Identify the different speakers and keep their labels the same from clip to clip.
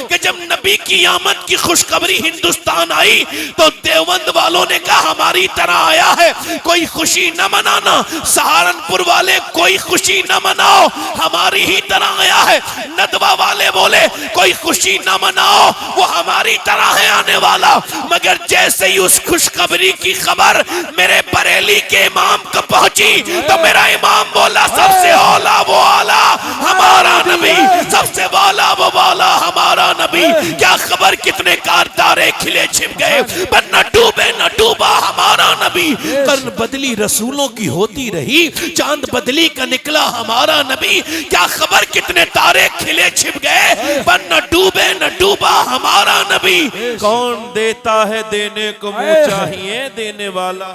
Speaker 1: कि जब नबी की आमद की खुशखबरी हिंदुस्तान आई तो देवबंद वालों ने कहा हमारी तरह आया है, कोई खुशी न मनाना। सहारनपुर वाले कोई खुशी न मनाओ, हमारी ही तरह आया है। नदवा वाले बोले कोई खुशी न मनाओ, वो हमारी तरह है आने वाला। मगर जैसे ही उस खुशखबरी की खबर मेरे बरेली के इमाम को पहुंची तो मेरा इमाम बोला सबसे औला वो आला हमारा नबी, सबसे वाला वो वाला हमारा नबी। क्या खबर कितने कार तारे खिले छिप गए, पर न डूबे न डूबा हमारा नबी। कर्न बदली रसूलों की होती रही, चांद बदली का निकला हमारा नबी। क्या खबर कितने तारे खिले छिप गए, पर न डूबे न डूबा हमारा नबी। कौन देता है देने को मुंह चाहिए देने वाला।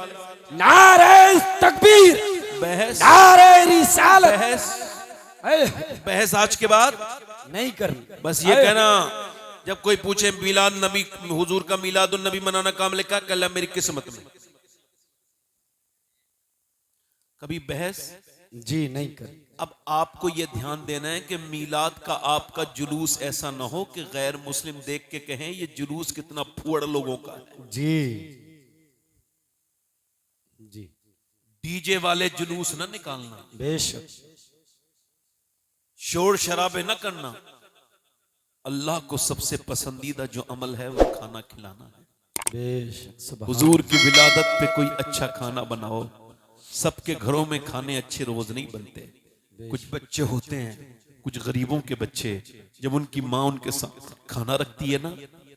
Speaker 2: नारे तकबीर,
Speaker 1: बहस
Speaker 2: नारे रिसालत,
Speaker 1: बहस आज के बाद
Speaker 2: नहीं करनी।
Speaker 1: बस ये कहना जब कोई पूछे मिलाद नबी, हुजूर का मिलाद नबी मनाना काम लिखा, कल मेरी किस्मत में। कभी बहस
Speaker 2: जी नहीं करनी।
Speaker 1: अब आपको यह ध्यान देना है कि मीलाद का आपका जुलूस ऐसा ना हो कि गैर मुस्लिम देख के कहें ये जुलूस कितना फुअड़ लोगों का है।
Speaker 2: जी जी,
Speaker 1: डीजे वाले जुलूस ना निकालना,
Speaker 2: बेशक
Speaker 1: शोर शराबे न करना। अल्लाह को सबसे पसंदीदा जो अमल है वो खाना खिलाना है।
Speaker 2: बेशक
Speaker 1: हुजूर की विलादत पे कोई अच्छा खाना बनाओ। सबके घरों में खाने अच्छे रोज नहीं बनते। कुछ बच्चे होते हैं, कुछ गरीबों के बच्चे, जब उनकी माँ उनके साथ खाना रखती है ना,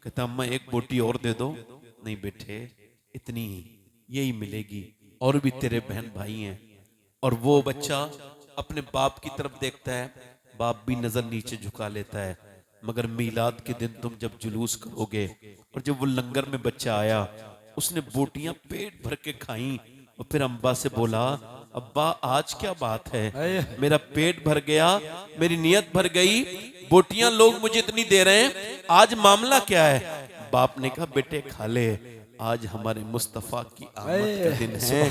Speaker 1: कहता अम्मा एक बोटी और दे दो। नहीं बेटे इतनी ही, यही मिलेगी, और भी तेरे बहन भाई हैं। और वो बच्चा अपने बाप की तरफ देखता है, बाप भी नजर नीचे झुका लेता है। मगर मीलाद के दिन तुम जब जुलूस करोगे, और जब वो लंगर में बच्चा आया, उसने बोटियां पेट भर के खाई, और फिर अम्बा से बोला अब्बा आज क्या बात है, मेरा पेट भर गया, मेरी नियत भर गई, बोटियां लोग मुझे इतनी दे रहे हैं, आज मामला क्या है। बाप ने कहा बेटे खा ले, आज हमारे मुस्तफा की आमद का दिन है,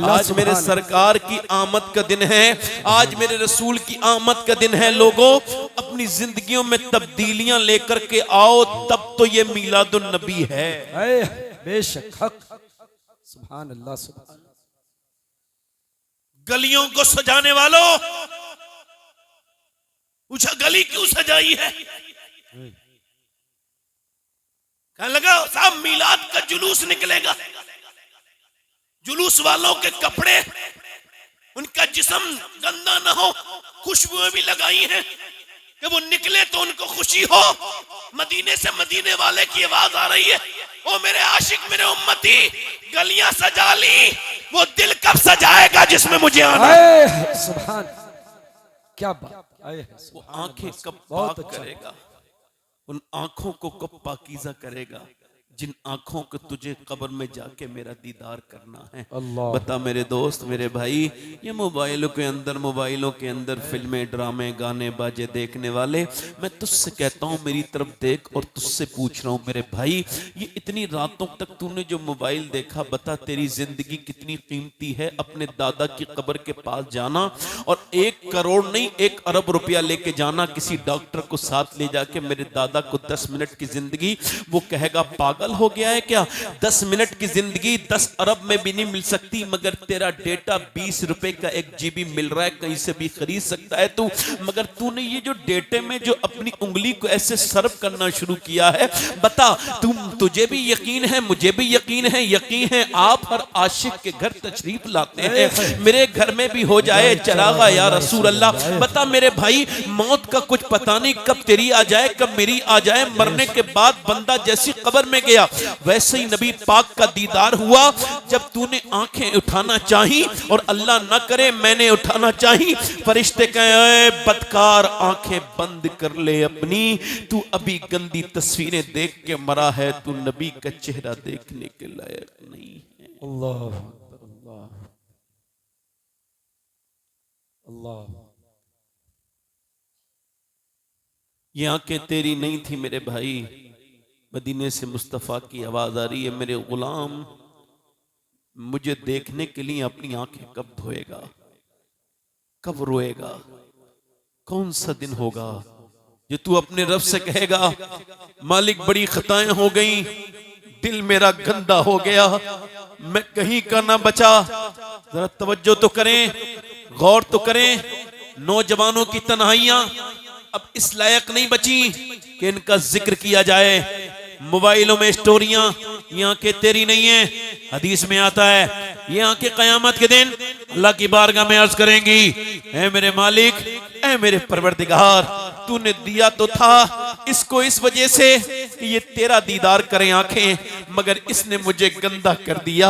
Speaker 1: आज मेरे सरकार की आमद का दिन है, आज मेरे रसूल की आमद का दिन है। लोगों अपनी जिंदगियों में तब्दीलियां लेकर के आओ, तब तो ये मीलादुन नबी है।
Speaker 2: बेशक हक, सुभान अल्लाह सुभान।
Speaker 1: गलियों को सजाने वालों, पूछा गली क्यों सजाई है, कहने लगा साहब मीलाद का जुलूस निकलेगा। जुलूस वालों के कपड़े, उनका जिस्म गंदा ना हो, खुशबुएं भी लगाई हैं कि वो निकले तो उनको खुशी हो। मदीने से मदीने वाले की आवाज आ रही है, ओ मेरे आशिक मेरे उम्मती, गलियां सजा ली, वो दिल कब सजाएगा जिसमें मुझे आना।
Speaker 2: सुभान, क्या बात,
Speaker 1: वो आंखें कब पाक करेगा, उन आंखों को कब पाकीज़ा करेगा जिन आंखों को तुझे कब्र में जाके मेरा दीदार करना है। बता मेरे दोस्त मेरे भाई, ये मोबाइलों के अंदर फिल्में ड्रामे गाने बाजे देखने वाले, मैं तुझसे कहता हूँ मेरी तरफ देख, और तुझसे पूछ रहा हूँ मेरे भाई, ये इतनी रातों तक तूने जो मोबाइल देखा, बता तेरी जिंदगी कितनी कीमती है। अपने दादा की कब्र के पास जाना और 1 करोड़ नहीं 1 अरब रुपया लेके जाना, किसी डॉक्टर को साथ ले जाके मेरे दादा को 10 मिनट की जिंदगी, वो कहेगा पागल हो गया है क्या, 10 मिनट की जिंदगी 10 अरब में भी नहीं मिल सकती, मगर तेरा डेटा 20 रुपए का 1 GB मिल रहा है, कहीं से भी खरीद सकता है तू। मगर तूने ये जो डेटे में जो अपनी उंगली को ऐसे सर्व करना शुरू किया है, बता तुझे भी यकीन है, मुझे भी यकीन है आप हर आशिक के घर तशरीफ लाते हैं, मेरे घर में भी हो जाए चरागा या रसूल अल्लाह। बता मेरे भाई, मौत का कुछ पता नहीं, कब तेरी आ जाए कब मेरी आ जाए। मरने के बाद बंदा जैसी कब्र में गया, वैसे ही नबी पाक का दीदार हुआ। जब तूने आंखें उठाना चाही, और अल्लाह ना करे मैंने उठाना चाही, फरिश्ते कहे बदकार आंखें बंद कर ले अपनी, तू अभी गंदी तस्वीरें देख के मरा है, तू नबी का चेहरा देखने के लायक नहीं है।
Speaker 2: अल्लाह अल्लाह अल्लाह।
Speaker 1: ये आंखें तेरी नहीं थी मेरे भाई, मदीने से मुस्तफ़ा की आवाज आ रही है, मेरे गुलाम मुझे देखने के लिए अपनी आंखें कब धोएगा, कब रोएगा, कौन सा दिन होगा जो तू अपने रब से कहेगा मालिक बड़ी खताएं हो गई, दिल मेरा गंदा हो गया, मैं कहीं का ना बचा। जरा तवज्जो तो करें, गौर तो करें। नौजवानों की तन्हाइयां अब इस लायक नहीं बची कि इनका जिक्र किया जाए। मोबाइलों में स्टोरियां, ये आंखें तेरी नहीं है। हदीस में आता है ये आंखें कयामत के दिन अल्लाह की बारगाह में अर्ज करेंगी, ऐ मेरे मालिक, ऐ मेरे परवरदिगार, तूने दिया तो था इसको इस वजह से कि ये तेरा दीदार करें आंखें, मगर इसने मुझे गंदा कर दिया,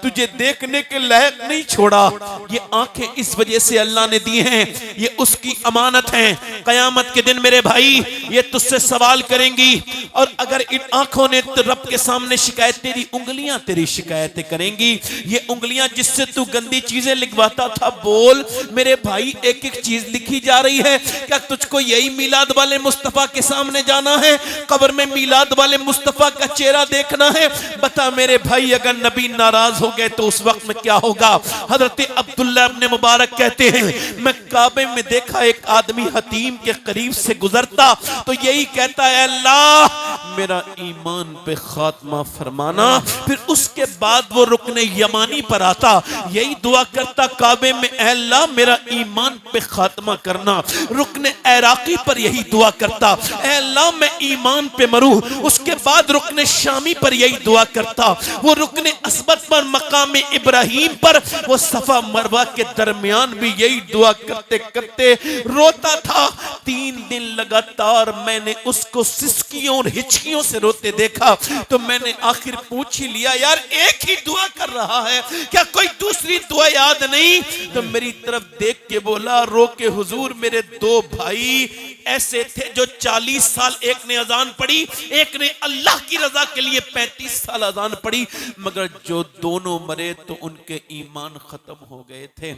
Speaker 1: तुझे देखने के लायक नहीं छोड़ा। ये आंखें इस वजह से अल्लाह ने दी हैं, ये उसकी अमानत हैं। कयामत के दिन मेरे भाई ये तुझसे सवाल करेंगी, और अगर इन आंखों ने तो रब के सामने शिकायत, तेरी उंगलियां तेरी शिकायतें करेंगी। ये उंगलियां जिससे तू गंदी चीजें लिखवाता था, बोल मेरे भाई एक एक चीज लिखी जा रही है। क्या तुझको यही मिलाद वाले मुस्तफा के सामने जाना है, कब्र में मिलाद वाले मुस्तफा का चेहरा देखना है? बता मेरे भाई, अगर नबी नाराज हो गए तो उस वक्त में क्या होगा? हजरत अब्दुल्ला इब्न मुबारक कहते हैं, मैं काबे में देखा एक आदमी हतीम के करीब से गुजरता तो यही कहता है, अल्लाह मेरा ईमान पे खात्मा फरमाना। फिर उसके बाद वो रुकने यमानी पर आता, यही दुआ करता काबे में, अल्लाह मेरा ईमान पे खात्मा करना। रुकने इराकी पर यही दुआ करता, अल्लाह मैं ईमान पे मरूं। उसके बाद रुकने शामी पर यही दुआ करता। वो रुकने असबत पर, मकाम इब्राहिम पर, वो सफा मरवा के दरमियान भी यही दुआ करते करते रोता था। 3 दिन लगातार मैंने उसको सिसकियों और हिचकियों से रोते देखा, तो मैंने आखिर पूछ ही लिया, यार एक ही दुआ कर रहा है, क्या कोई दूसरी दुआ याद नहीं? तो मेरी तरफ देख के बोला, रो के, हुजूर मेरे 2 भाई ऐसे थे जो 40 साल, एक ने अजान पढ़ी, एक ने अल्लाह की रजा के लिए 35 साल अजान पढ़ी, मगर जो दोनों मरे तो उनके ईमान खत्म हो गए थे।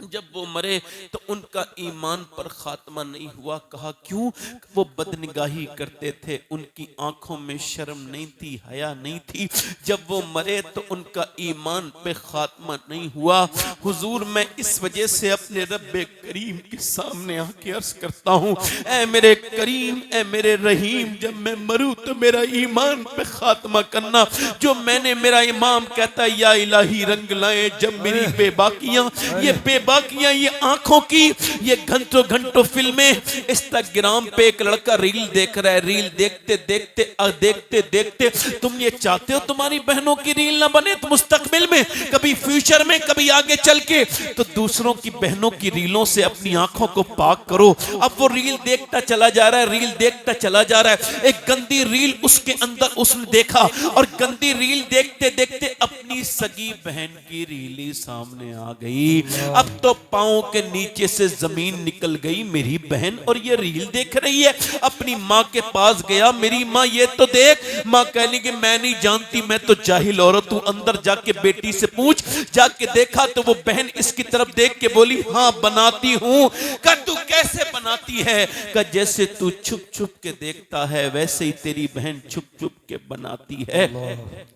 Speaker 1: जब वो मरे तो उनका ईमान पर खात्मा नहीं हुआ। कहा क्यों? वो बदनिगाही करते थे, उनकी आंखों में शर्म नहीं थी, हया नहीं थी। जब वो मरे तो उनका ईमान पे खात्मा नहीं हुआ। हुजूर मैं इस वजह से अपने रब्बे करीम के सामने आके अर्ज करता हूँ, ऐ मेरे करीम, ऐ मेरे रहीम, जब मैं मरूं तो मेरा ईमान पे खात्मा करना। जो मैंने, मेरा इमाम कहता है, या इलाही रंग लाए जब मेरी बेबाकियां, ये बेबाकियां, ये आंखों की, ये घंटों घंटों फिल्में। इंस्टाग्राम पे एक लड़का रील देख रहा है, रील देखते देखते देखते देखते तुम ये चाहते हो तुम्हारी बहनों की रील ना बने तो मुस्तकबिल में, कभी फ्यूचर में, कभी आगे चल के, तो दूसरों की बहनों की रीलों से अपनी आंखों को पाक करो। अब वो रील देखता चला जा रहा है, रील देखता चला जा रहा है। एक गंदी रील उसके अंदर उसने देखा, और गंदी रील देखते देखते अपनी सगी बहन की रील ही सामने आ गई। अब तो पांव के नीचे से जमीन निकल गई मेरी बहन, और ये रील देख रही है। अपनी माँ के पास गया, मेरी माँ ये तो देख। माँ कहने की मैं नहीं जानती, मैं तो जाहिल औरत हूँ, अंदर जाके बेटी से पूछ। जाके देखा तो वो बहन इसकी तरफ देख के बोली, हाँ बनाती हूँ। का तू कैसे बनाती है? का जैसे तू छुप छुप के देखता है वैसे ही तेरी बहन छुप छुप के बनाती है।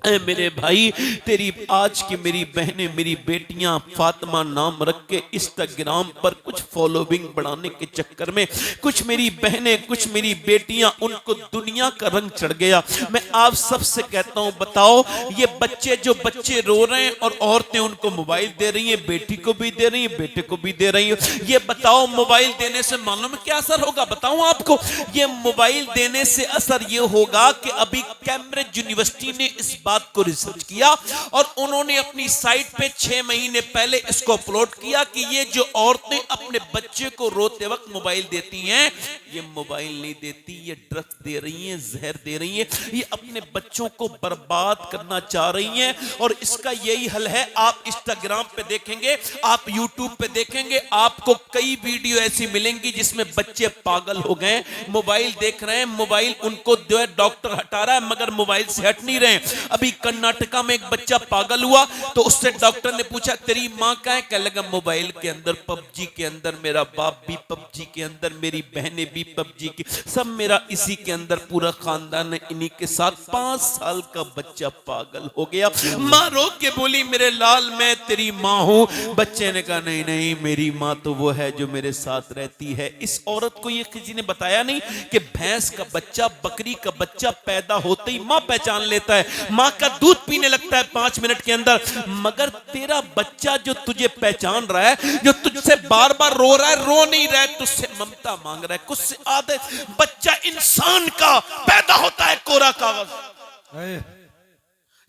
Speaker 1: ऐ मेरे भाई, तेरी आज की मेरी बहनें, मेरी बेटियां फातिमा नाम रख के इंस्टाग्राम पर कुछ फॉलोइंग बढ़ाने के चक्कर में, कुछ मेरी बहनें, कुछ मेरी बेटियां, उनको दुनिया का रंग चढ़ गया। मैं आप सबसे कहता हूं, बताओ ये बच्चे, जो बच्चे रो रहे हैं और औरतें उनको मोबाइल दे रही हैं, बेटी को भी दे रही हैं, बेटे को भी दे रही हैं, ये बताओ मोबाइल देने से मालूम क्या असर होगा? बताऊं आपको, ये मोबाइल देने से असर ये होगा कि अभी कैम्ब्रिज यूनिवर्सिटी ने इस बात को रिसर्च किया, और उन्होंने अपनी साइट पे 6 महीने पहले इसको अपलोड किया कि ये जो औरतें अपने बच्चे को रोते वक्त मोबाइल देती हैं, ये मोबाइल नहीं देती, ये ड्रग्स दे रही हैं, जहर दे रही हैं, ये अपने बच्चों को बर्बाद करना चाह रही हैं। और इसका यही हल है, आप इंस्टाग्राम पे देखेंगे, आप यूट्यूब पे देखेंगे, आपको कई वीडियो ऐसी मिलेंगी जिसमें बच्चे पागल हो गए, मोबाइल देख रहे हैं, मोबाइल उनको जो है डॉक्टर हटा रहा है, मगर मोबाइल से बैठ नहीं रहे। अभी कर्नाटका में एक बच्चा पागल हुआ तो उससे डॉक्टर ने पूछा तेरी माँ कहाँ है? कहने लगा मोबाइल के अंदर, पबजी के अंदर, मेरा बाप भी पबजी के अंदर, मेरी बहनें भी पबजी की, सब मेरा इसी के अंदर, पूरा खानदान इन्हीं के साथ। 5 साल का बच्चा पागल हो गया। माँ रो के बोली मेरे लाल मैं तेरी माँ हूं। बच्चे ने कहा नहीं नहीं, मेरी माँ तो वो है जो मेरे साथ रहती है। इस औरत को ये किसी ने बताया नहीं कि भैंस का बच्चा, बकरी का बच्चा पैदा होते ही माँ पहचान लेता है, माँ का दूध पीने लगता है 5 मिनट के अंदर। मगर तेरा बच्चा जो तुझे पहचान रहा है, जो तुझसे बार बार रो रहा है, रो नहीं रहा है, तुझसे ममता मांग रहा है, कुछ से आदत। बच्चा इंसान का पैदा होता है कोरा कागज,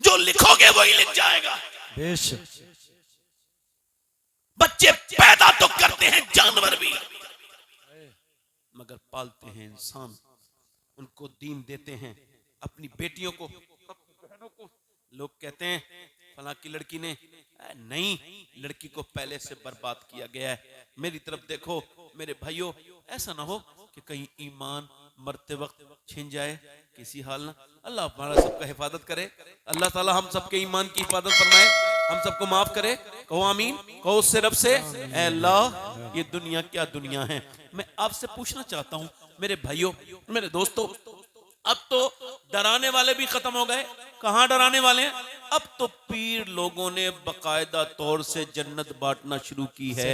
Speaker 1: जो लिखोगे वही लिख जाएगा।
Speaker 2: बेशक
Speaker 1: बच्चे पैदा तो करते हैं जानवर भी, मगर पालते हैं इंसान, उनको दीन देते हैं। अपनी बेटियों को, अपनी बहनों को, लोग कहते हैं फला की लड़की ने, नहीं, लड़की को पहले से बर्बाद किया गया है। मेरी तरफ देखो मेरे भाइयों, ऐसा ना हो कि कहीं ईमान मरते वक्त छिन जाए, किसी हाल ना। अल्लाह हमारा सबका हिफाजत करे, अल्लाह ताला हम सबके ईमान की हिफाजत फरमाए, हम सबको माफ करे। कहो आमीन, कहो उससे रब से, ऐ अल्लाह ये दुनिया क्या दुनिया है। मैं आपसे पूछना चाहता हूं मेरे भाइयों, मेरे दोस्तों, अब तो डराने वाले भी खत्म हो गए। कहां डराने वाले हैं? अब तो पीर लोगों ने बाकायदा तौर से जन्नत बांटना शुरू की है।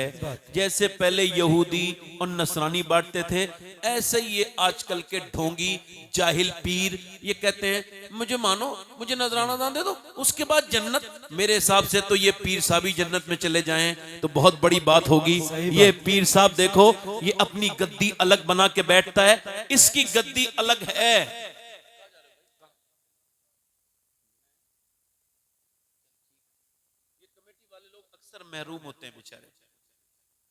Speaker 1: जैसे पहले यहूदी और नसरानी बांटते थे, ऐसे ही ये आजकल के ढोंगी जाहिल पीर ये कहते हैं मुझे मानो, मुझे नजराना दान दे दो, उसके बाद जन्नत। मेरे हिसाब से तो ये पीर साहब ही जन्नत में चले जाएं तो बहुत बड़ी बात होगी। ये पीर साहब देखो, ये अपनी गद्दी अलग बना के बैठता है, इसकी गद्दी अलग है। अक्सर महरूम होते हैं बेचारे,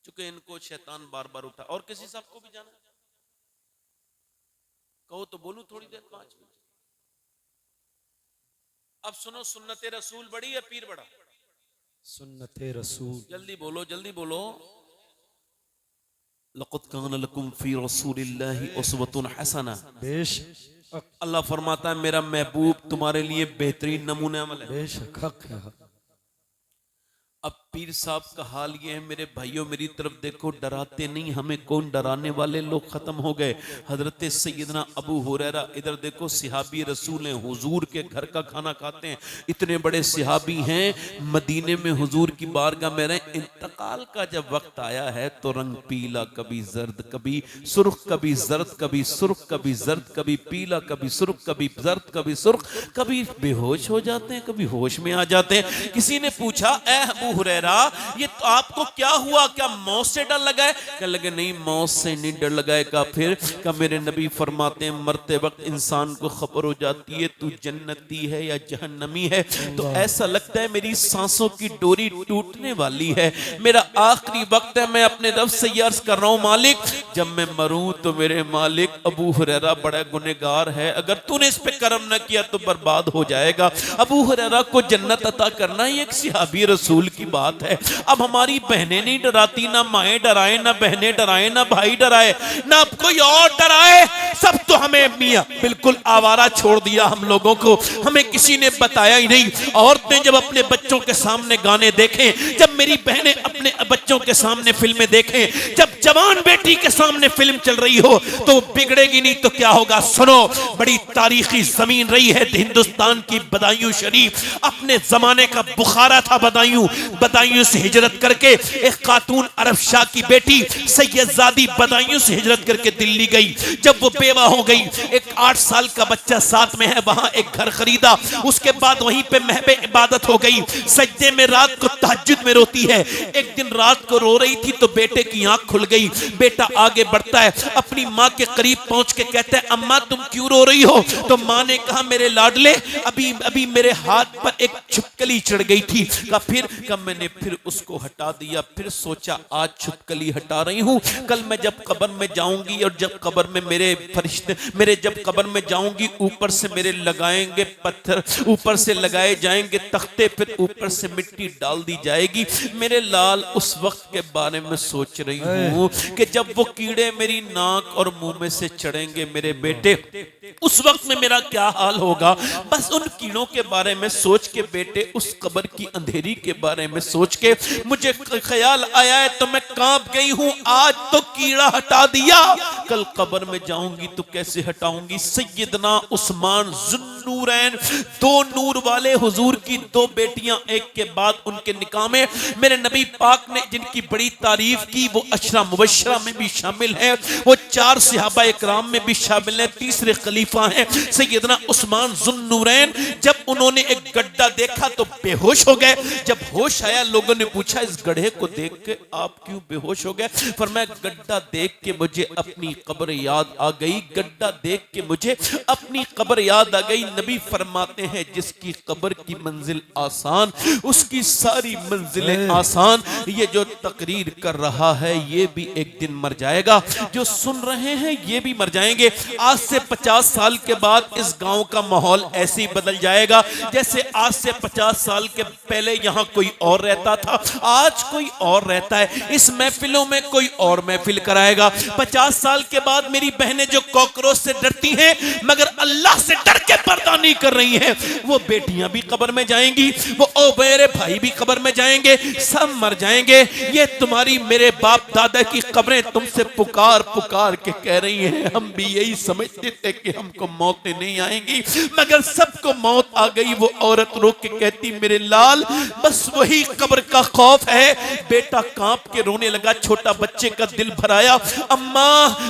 Speaker 1: चूंकि इनको शैतान बार बार उठा। और किसी साहब को भी जाना कहो तो बोलूं थोड़ी देर, 5 मिनट। अब सुनो, सुन्नते रसूल बड़ी है पीर बड़ा?
Speaker 2: सुन्नते रसूल,
Speaker 1: जल्दी बोलो, जल्दी बोलो। लक़द कान लकुम फी रसूलिल्लाहि उस्वतुन हसना।
Speaker 2: बेशक
Speaker 1: अल्लाह फरमाता है मेरा महबूब तुम्हारे लिए बेहतरीन नमूने अमल है।
Speaker 2: बेशक हक है।
Speaker 1: अब पीर साहब का हाल ये है मेरे भाइयों, मेरी तरफ देखो, डराते नहीं, हमें कौन डराने वाले लोग खत्म हो गए। हजरत सैयदना अबू हुरैरा, इधर देखो सिहाबी रसूल हैं, हुजूर के घर का खाना खाते हैं, इतने बड़े सिहाबी हैं। मदीने में हुजूर की बारगाह में रहे। इंतकाल का जब वक्त आया है तो रंग पीला, कभी जर्द, कभी सुर्ख, कभी जर्द, कभी सुर्ख, कभी जर्द, कभी पीला, कभी सुर्ख, कभी जर्द, कभी सुर्ख, कभी बेहोश हो जाते हैं, कभी होश में आ जाते हैं। किसी ने पूछा ए अबू हुरैरा ये तो आपको क्या हुआ, क्या मौत से डर लगा है? कहने लगे नहीं, मौत से नहीं डर लगाएगा। फिर क्या? मेरे नबी फरमाते हैं मरते वक्त इंसान को खबर हो जाती है तू जन्नती है या जहन्नमी है, तो ऐसा लगता है मेरी सांसों की डोरी टूटने वाली है, मेरा आखिरी वक्त है, मैं अपने रब से अर्ज कर रहा हूं मालिक जब मैं मरूं तो मेरे मालिक अबू हुरैरा बड़ा गुनहगार है, अगर तूने इस पे करम न किया तो बर्बाद हो जाएगा। अबू हुरैरा को जन्नत अता करना ही एक सहाबी रसूल की बात है। अब हमारी बहनें नहीं डराती, ना माएँ डराए, ना बहनें डराए, ना भाई डराए, ना कोई और डराए, सब तो हमें मियां बिल्कुल आवारा छोड़ दिया हम लोगों को, हमें किसी ने बताया ही नहीं। औरतें जब अपने बच्चों के सामने गाने देखें, जब मेरी बहनें अपने बच्चों के सामने फिल्में देखें, जब जवान बेटी के सामने फिल्म चल रही हो तो बिगड़ेगी नहीं तो क्या होगा? सुनो, बड़ी तारीखी जमीन रही है हिंदुस्तान की बदायूं शरीफ, अपने जमाने का बुखारा था बदायूं। बदायूं से हिजरत करके एक खातून अरब शाह की बेटी सैयदजादी बदायूं से हिजरत करके दिल्ली गई। जब वो बेवा हो गई, एक 8 साल का बच्चा साथ में है, वहां एक घर खरीदा, उसके बाद वहीं पे महबे इबादत हो गई। सजदे में रात को तहज्जुद में रोती है। एक दिन रात को रो रही थी तो बेटे की आंख खुल गई। बेटा आगे बढ़ता है, अपनी माँ के करीब पहुंच के कहता है अम्मा तुम क्यों रो रही हो? तो माँ ने कहा मेरे लाडले अभी अभी मेरे हाथ पर एक छिपकली चढ़ गई थी। कहा फिर? कहा मैंने फिर उसको हटा दिया। फिर सोचा आज छिपकली हटा रही हूं, कल मैं जब कब्र में जाऊंगी और जब कब्र में मेरे फरिश्ते मेरे जब कब्र में जाऊंगी ऊपर से मेरे लगाएंगे पत्थर, ऊपर से लगाए जाएंगे तख्ते, फिर ऊपर से मिट्टी डाल दी जाएगी। मेरे लाल उस वक्त के बारे में सोच रही हूं कि जब वो कीड़े मेरी नाक और मुंह में से चढ़ेंगे मेरे बेटे, उस वक्त में मेरा क्या हाल होगा। बस उन कीड़ों के बारे में सोच के बेटे, उस कब्र की अंधेरी के बारे में सोच के मुझे ख्याल आया है तो मैं कांप गई हूं। आज तो कीड़ा हटा दिया, कल कब्र में जाऊंगी तो कैसे हटाऊंगी। सैयदना उस्मान जुन्नूरैन, दो नूर वाले हुजूर की दो बेटियां, एक के बाद उनके निकाह में मेरे नबी पाक ने जिनकी बड़ी तारीफ की, वो अशरा मुबशरा में भी शामिल है, वो 4 सहाबा इकराम में भी शामिल है, तीसरे खलीफा हैं सैयदना उस्मान जुन्नूरैन। जब उन्होंने एक गड्ढा देखा तो बेहोश हो गए। जब होश आया लोगों ने पूछा इस गड्ढे को देख के आप क्यों बेहोश हो गए। फरमाया गड्ढा देख के मुझे अपनी कब्र याद आ गई, गड्ढा देख के मुझे अपनी कब्र याद आ गई। नबी फरमाते हैं जिसकी कब्र की मंजिल आसान उसकी सारी मंजिलें आसान। ये जो तकरीर कर रहा है ये भी एक दिन मर जाएगा, जो सुन रहे हैं ये भी मर जाएंगे। आज से 50 साल के बाद इस गांव का माहौल ऐसे ही बदल जाएगा जैसे आज से 50 साल के पहले यहाँ कोई और रहता था, आज कोई और रहता है। इस महफिलों में कोई और महफिल कराएगा। 50 साल के बाद मेरी बहनें जो कॉकरोच से डरती हैं मगर अल्लाह से डर के पर्दा नहीं कर रही हैं, वो बेटियां भी कब्र में जाएंगी, वो मेरे भाई भी कब्र में जाएंगे, सब मर जाएंगे। ये तुम्हारी मेरे बाप दादा की कब्रें तुमसे पुकार पुकार के कह रही हैं। हम भी यही समझते थे कि हमको मौतें नहीं आएंगी मगर सबको मौत आ गई। वो औरत रो के कहती मेरे लाल बस वही कब्र का खौफ है। बेटा कांप के रोने लगा, छोटा बच्चे का दिल भराया, अम्मा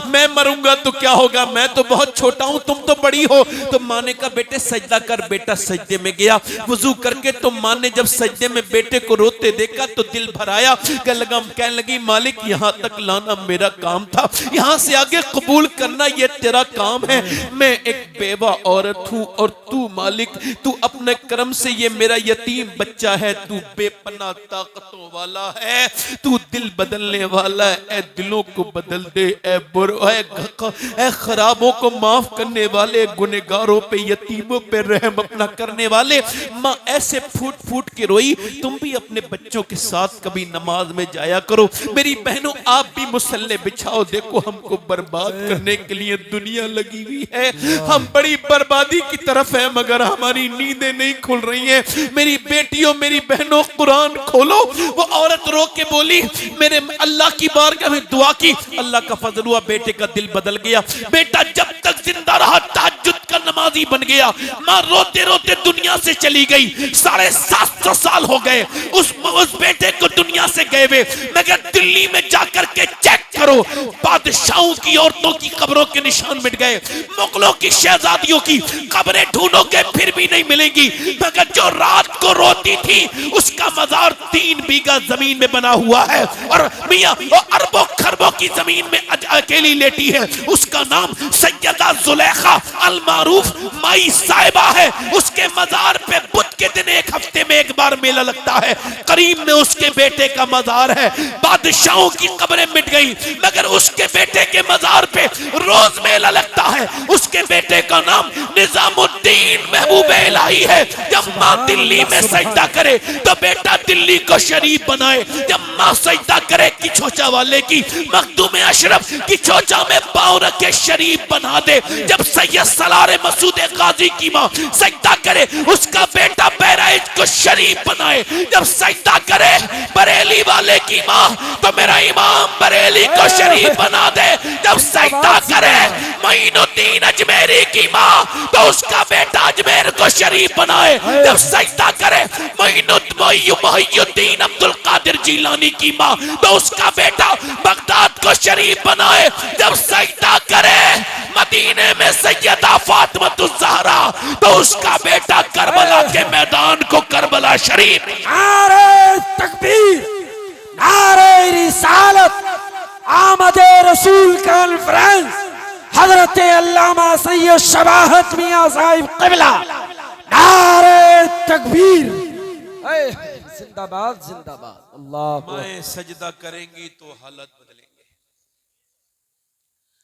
Speaker 1: मैं मरूंगा तो क्या होगा, मैं तो बहुत छोटा हूं, तुम तो बड़ी हो। तो माँ ने कहा बेटे सजदा कर। बेटा सजदे में गया वुजू करके, तो माँ ने जब सजदे में बेटे को रोते देखा तो दिल भराया। कहने लगी मालिक यहाँ तक लाना मेरा काम था, यहाँ से आगे कबूल करना ये तेरा काम है। मैं एक बेवा औरत हूँ और तू मालिक तू अपने करम से ये मेरा यतीम बच्चा है, तू बेपनाह ताकतों वाला है, तू दिल बदलने वाला है। ए दिलों को बदल दे, ए खराबों को माफ करने वाले, गुनहगारों पे यतीमों पे रहम अपना करने वाले। माँ ऐसे फूट फूट के रोई। तुम भी अपने बच्चों के साथ कभी नमाज में जाया करो। मेरी बहनों आप भी मुसल्ले बिछाओ। देखो हमको बर्बाद करने के लिए दुनिया लगी हुई है, हम बड़ी बर्बादी की तरफ है मगर हमारी नींदें नहीं खुल रही हैं। मेरी बेटियों मेरी बहनों कुरान खोलो। वो औरत रो के बोली मेरे अल्लाह की बारगाह में दुआ की, अल्लाह का फजल हुआ बेटे का दिल बदल गया। बेटा जब तक जिंदा रहा तहज्जुद का नमाजी बन गया। माँ रोते रोते दुनिया से चली गई। 750 साल हो गए उस बेटे को दुनिया से गए हुए, मगर दिल्ली में जाकर के चेक करो बादशाहों की औरतों की कब्रों के निशान मिट गए, मुगलों की शहजादियों की कब्रें ढूंढोगे फिर भी नहीं मिलेंगी। मगर जो रात को रोती थी उसका मजार 3 बीघा जमीन में बना हुआ है और मियां अरबों खरबों की जमीन में अकेली लेटी है। उसका नाम सैयदा जुलेखा अल मारूफ माई साहिबा है। उसके मजार पे बुध के दिन एक हफ्ते में एक बार मेला लगता है। करीम में उसके बेटे का मजार है। बादशाहों की कब्रें मिट गई मगर उसके बेटे के मजार पे रोज मेला लगता है। उसके बेटे का नाम निजामुद्दीन महबूब इलाही है। जब माँ दिल्ली में सजदा करे तो बेटा दिल्ली को शरीफ बनाए। जब माँ सजदा करे कि छोचा वाले की मखदूम अशरफ की चोचा में पाँव रखे शरीफ बना दे। जब सैयद सलार मसूद गाजी की माँ सजदा करे उसका बेटा बहराइच को शरीफ बनाए। जब सजदा करे बरेली वाले की माँ तो मेरा इमाम बरेली को शरीफ बना दे। जब सजदा करे मोइनुद्दीन अजमेरी की माँ तो उसका बेटा अजमेर को शरीफ बनाए। जब सजदा करे मोइनुद्दीन अब्दुल कादिर जिलानी की माँ तो उसका बेटा बगदाद को शरीफ बनाए। जब सजदा करे मदीने में सैयदा फातिमा ज़हरा तो उसका बेटा करबला के मैदान को करबला शरीफ।
Speaker 2: नारे तकबीर, नारे रिसालत, आमदे रसूल कॉन्फ्रेंस, हजरत अल्लामा सैयद शबाहत मियां साहिब क़िबला, नारे तकबीर। जिंदाबाद जिंदाबाद। अल्लाह
Speaker 1: माएं सजदा करेंगी तो हालत बदलेंगे।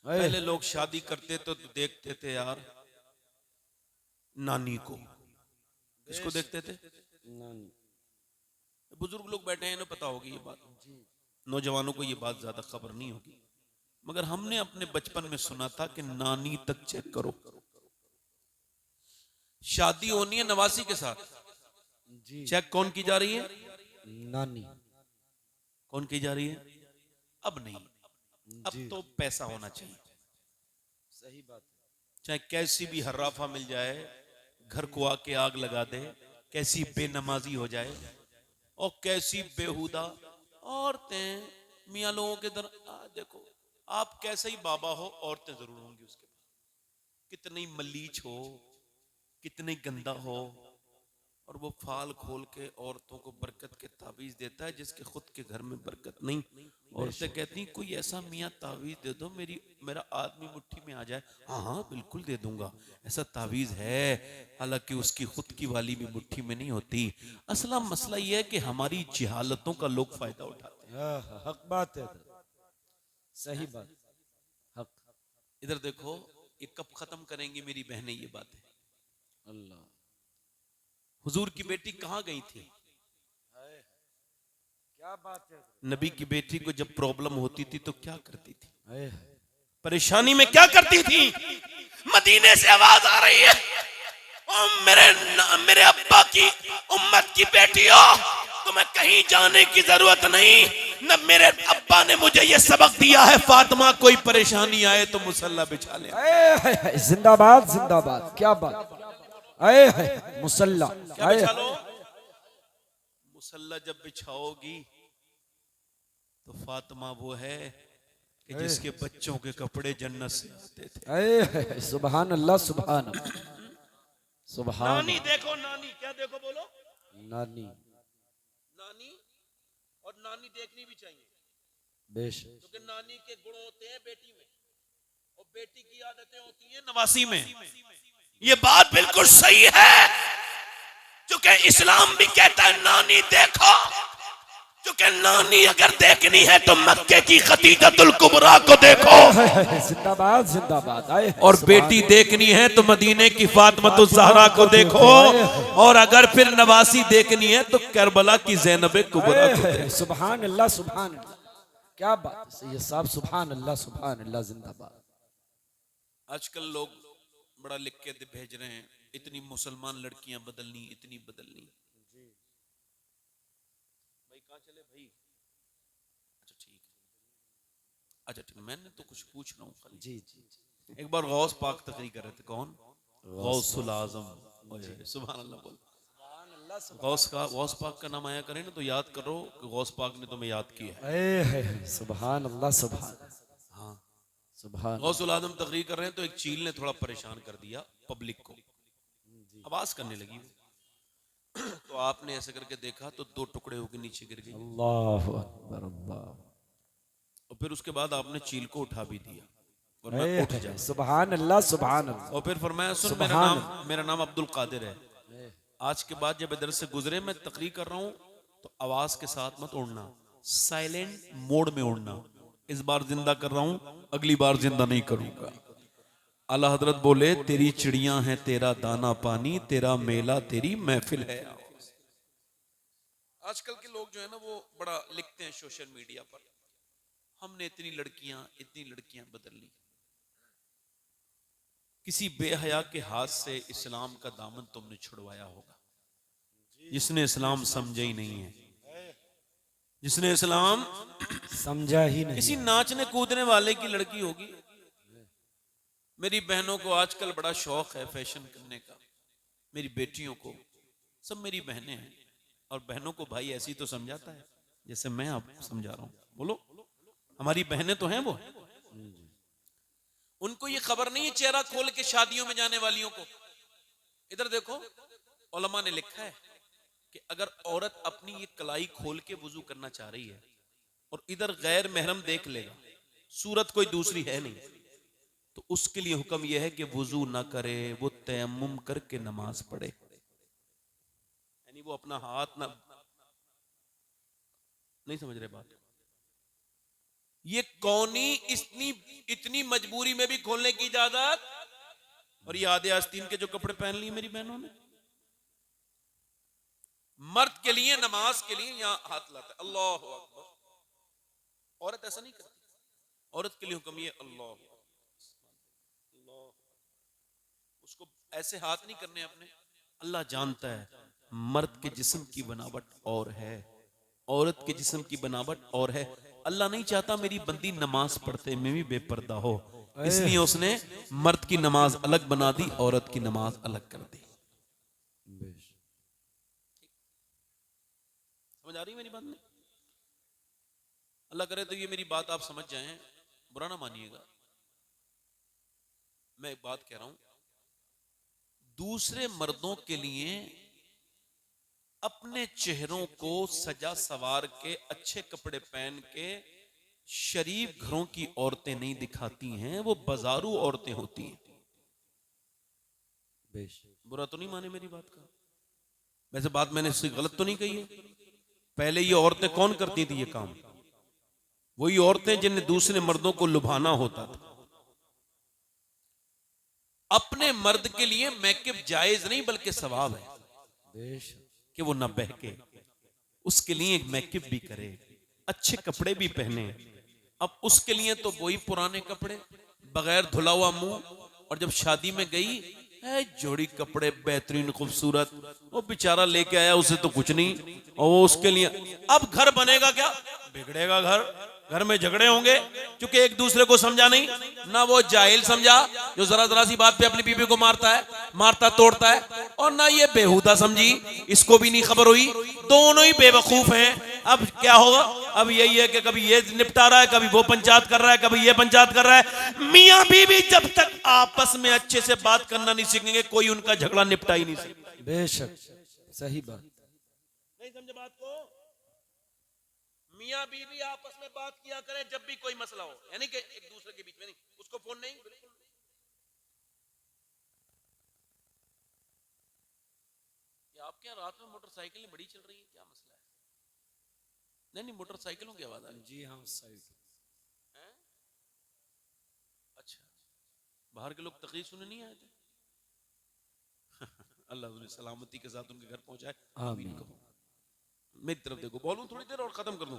Speaker 1: पहले लोग शादी करते तो देखते थे यार नानी को, किसको देखते थे? बुजुर्ग लोग बैठे हैं, इन्हें पता होगी ये बात, नौजवानों को ये बात ज्यादा खबर नहीं होगी, मगर हमने अपने बचपन में सुना था कि नानी तक चेक करो। शादी होनी है नवासी के साथ, चेक कौन की जा रही है?
Speaker 2: नानी।
Speaker 1: कौन की जा रही है? अब नहीं, अब तो पैसा होना चाहिए।
Speaker 2: सही बात।
Speaker 1: चाहे कैसी भी हर्राफा मिल जाए, घर को आके आग लगा दे, कैसी बेनमाजी हो जाए और कैसी बेहुदा औरतें मियाँ लोगों के दर देखो, आप कैसे ही बाबा हो, औरतें जरूर होंगी उसके पास, कितनी मलीच हो, कितनी गंदा हो, और वो फाल खोल के औरतों को बरकत के तावीज देता है जिसके खुद के घर में बरकत नहीं। औरतें कहती कोई ऐसा मियाँ तावीज दे दो मेरा आदमी मुट्ठी में आ जाए। हाँ हाँ बिल्कुल दे दूंगा, ऐसा तावीज है, हालांकि उसकी खुद की वाली भी मुट्ठी में नहीं होती। असला मसला यह है कि हमारी जिहालतों का लोग फायदा उठाते हैं।
Speaker 2: हक बात है, सही बात, हक।
Speaker 1: इधर देखो, ये कब खत्म करेंगी मेरी बहनें ये बातें?
Speaker 2: अल्लाह।
Speaker 1: हुजूर की बेटी कहाँ गई थी?
Speaker 2: क्या बात है।
Speaker 1: नबी की बेटी को जब प्रॉब्लम होती थी तो क्या करती थी?
Speaker 2: परेशानी
Speaker 1: परेशानी में क्या करती थी? मदीने से आवाज आ रही है, ओ मेरे अब्बा की उम्मत की बेटियों, तुम्हें कहीं जाने की जरूरत नहीं, न मेरे अब्बा ने मुझे ये सबक दिया है, फातिमा कोई परेशानी आए तो मुसल्ला बिछा ले।
Speaker 2: जिंदाबाद जिंदाबाद। क्या बात, मुसल्ला
Speaker 1: क्या बिछा लो? मुसल्ला जब बिछाओगी तो फातिमा वो है कि जिसके बच्चों के कपड़े जन्नत से आते थे।
Speaker 2: सुभान अल्लाह सुभान सुभान।
Speaker 1: नानी देखो, नानी क्या देखो बोलो?
Speaker 2: नानी।
Speaker 1: नानी, और नानी देखनी भी चाहिए,
Speaker 2: बेशक,
Speaker 1: क्योंकि नानी के गुण होते हैं बेटी में, और बेटी की आदतें होती हैं नवासी में। ये बात बिल्कुल सही है, क्योंकि इस्लाम भी कहता है नानी देखो, क्योंकि नानी अगर देखनी है तो मक्के की खदीजतुल कुबरा को देखो,
Speaker 2: जिंदाबाद जिंदाबाद।
Speaker 1: और बेटी देखनी है तो मदीने की फातिमतुज़ ज़हरा को देखो, और अगर फिर नवासी देखनी है तो करबला की ज़ैनब कुबरा को देखो।
Speaker 2: सुभान अल्लाह सुभान अल्लाह। क्या बात है ये साहब, सुभान अल्लाह सुभान अल्लाह। जिंदाबाद।
Speaker 1: आजकल लोग बड़ा लिख के भेज रहे हैं, इतनी मुसलमान लड़कियां बदलनी, इतनी बदलनी। भाई कहाँ चले भाई? अच्छा ठीक है, अच्छा ठीक है, मैंने तो कुछ पूछ रहा हूँ खाली।
Speaker 2: जी जी।
Speaker 1: एक बार गौस पाक तकरीर कर रहे थे, कौन? गौसुल आजम। सुभान अल्लाह बोल। गौस पाक का नाम आया करें ना तो याद करो कि गौस पाक ने तुम्हें याद किया है।
Speaker 2: सुभान अल्लाह सुभान।
Speaker 1: हाँ,
Speaker 2: सुभान।
Speaker 1: गौसुल आजम तकरीर कर रहे हैं तो एक चील ने थोड़ा परेशान कर दिया पब्लिक को, आवाज करने लगी तो आपने ऐसे करके देखा तो दो टुकड़े होकर नीचे गिर गई।
Speaker 2: अल्लाह अकबर अल्लाह।
Speaker 1: और फिर उसके बाद आपने चील को उठा भी दिया और मैं उठ जा।
Speaker 2: सुभान अल्लाह सुभान अल्लाह।
Speaker 1: और फिर फरमाया सुन, मेरा नाम अब्दुल कादिर है, आज के बाद जब इधर से गुजरे मैं तकरीर कर रहा हूं तो आवाज के साथ मत उड़ना, साइलेंट मोड में उड़ना। इस बार जिंदा कर रहा हूं, अगली बार जिंदा नहीं करूंगा। आला हजरत बोले तेरी चिड़ियां हैं तेरा दाना पानी, तेरा मेला तेरी महफिल है। आजकल के लोग जो है ना वो बड़ा लिखते हैं सोशल मीडिया पर, हमने इतनी लड़कियां बदल ली। किसी बेहया के हाथ से इस्लाम का दामन तुमने छुड़वाया होगा, जिसने इस्लाम समझा ही नहीं है, जिसने इस्लाम
Speaker 2: समझा ही नहीं।
Speaker 1: किसी नाचने कूदने वाले की लड़की होगी। मेरी बहनों को आजकल बड़ा शौक है फैशन करने का, मेरी बेटियों को, सब मेरी बहनें हैं, और बहनों को भाई ऐसी तो समझाता है जैसे मैं आप समझा रहा हूं। बोलो, हमारी बहनें तो हैं वो, उनको ये खबर नहीं है चेहरा खोल के शादियों में जाने वालियों को। इधर देखो, उलमा ने लिखा है कि अगर औरत अपनी ये कलाई खोल के वुजू करना चाह रही है और इधर गैर महरम देख लेगा, सूरत कोई दूसरी है नहीं, तो उसके लिए हुक्म यह है कि वुजू ना करे, वो तयम्मुम करके नमाज पढ़े। यानी वो अपना हाथ ना नहीं समझ रहे बात? ये कौनी इतनी मजबूरी में भी खोलने की इजाजत। और ये आधे आस्तीन के जो कपड़े पहन लिए मेरी बहनों ने, मर्द के लिए नमाज के लिए यहां हाथ लाता है, अल्लाह अकबर। औरत ऐसा नहीं करती। औरत के लिए हुक्म ये अल्लाह अल्लाह, उसको ऐसे हाथ नहीं करने अपने। अल्लाह जानता है मर्द के जिस्म की बनावट और है, औरत के जिस्म की बनावट और है। अल्लाह नहीं चाहता मेरी बंदी नमाज पढ़ते में भी बेपर्दा हो, इसलिए उसने मर्द की नमाज अलग बना दी, औरत की नमाज अलग कर दी। समझ आ रही मेरी बात? नहीं, अल्लाह करे तो ये मेरी बात आप समझ जाएं, बुरा ना मानिएगा। मैं एक बात कह रहा हूं, दूसरे मर्दों के लिए अपने चेहरों को सजा सवार के अच्छे कपड़े पहन के शरीफ घरों की औरतें नहीं दिखाती हैं, वो बाजारू औरतें होती हैं। बुरा तो नहीं माने मेरी बात का? वैसे बात मैंने इससे गलत तो नहीं कही है। पहले ये औरतें कौन करती थी ये काम? वही औरतें जिन्हें दूसरे मर्दों को लुभाना होता था। अपने मर्द के लिए मेकअप जायज नहीं बल्कि सवाब है कि वो न बहके, उसके लिए एक मेकअप भी करे, अच्छे कपड़े भी पहने। अब उसके लिए तो वही पुराने कपड़े, बगैर धुला हुआ मुंह, और जब शादी में गई है जोड़ी कपड़े बेहतरीन खूबसूरत, वो बेचारा लेके आया, उसे तो कुछ नहीं, और वो उसके लिए अब घर बनेगा क्या? बिगड़ेगा घर में झगड़े होंगे क्योंकि एक दूसरे को समझा नहीं ना। वो जाहिल समझा जो जरा जरा सी बात पे अपनी बीवी को मारता तोड़ता है, और ना ये बेहुदा समझी, इसको भी नहीं खबर हुई। दोनों ही बेवकूफ हैं। अब क्या होगा? अब यही है कि कभी ये निपटा रहा है, कभी वो पंचायत कर रहा है, कभी ये पंचायत कर रहा है। मियां बीवी जब तक आपस में अच्छे से बात करना नहीं सीखेंगे, कोई उनका झगड़ा निपटा ही नहीं सकता।
Speaker 2: बेशक सही बात।
Speaker 1: नहीं समझे बात को? मियां बीवी आपस में बात किया करें जब भी कोई मसला हो, यानी कि एक दूसरे के बीच में नहीं, उसको फोन नहीं, बिल्कुल नहीं। आपके यहाँ रात में मोटरसाइकिलें बड़ी चल रही है, क्या मसला है? नहीं मोटरसाइकिलों की आवाज आ रही।
Speaker 2: जी हाँ साइड
Speaker 1: है। अच्छा, बाहर के लोग तकरीर सुनने नहीं आए थे? अल्लाह उन्हें सलामती के साथ उनके घर पहुंचाए, आमीन कहो। मेरी तरफ देखो, बोलूं थोड़ी देर और खत्म कर दूं?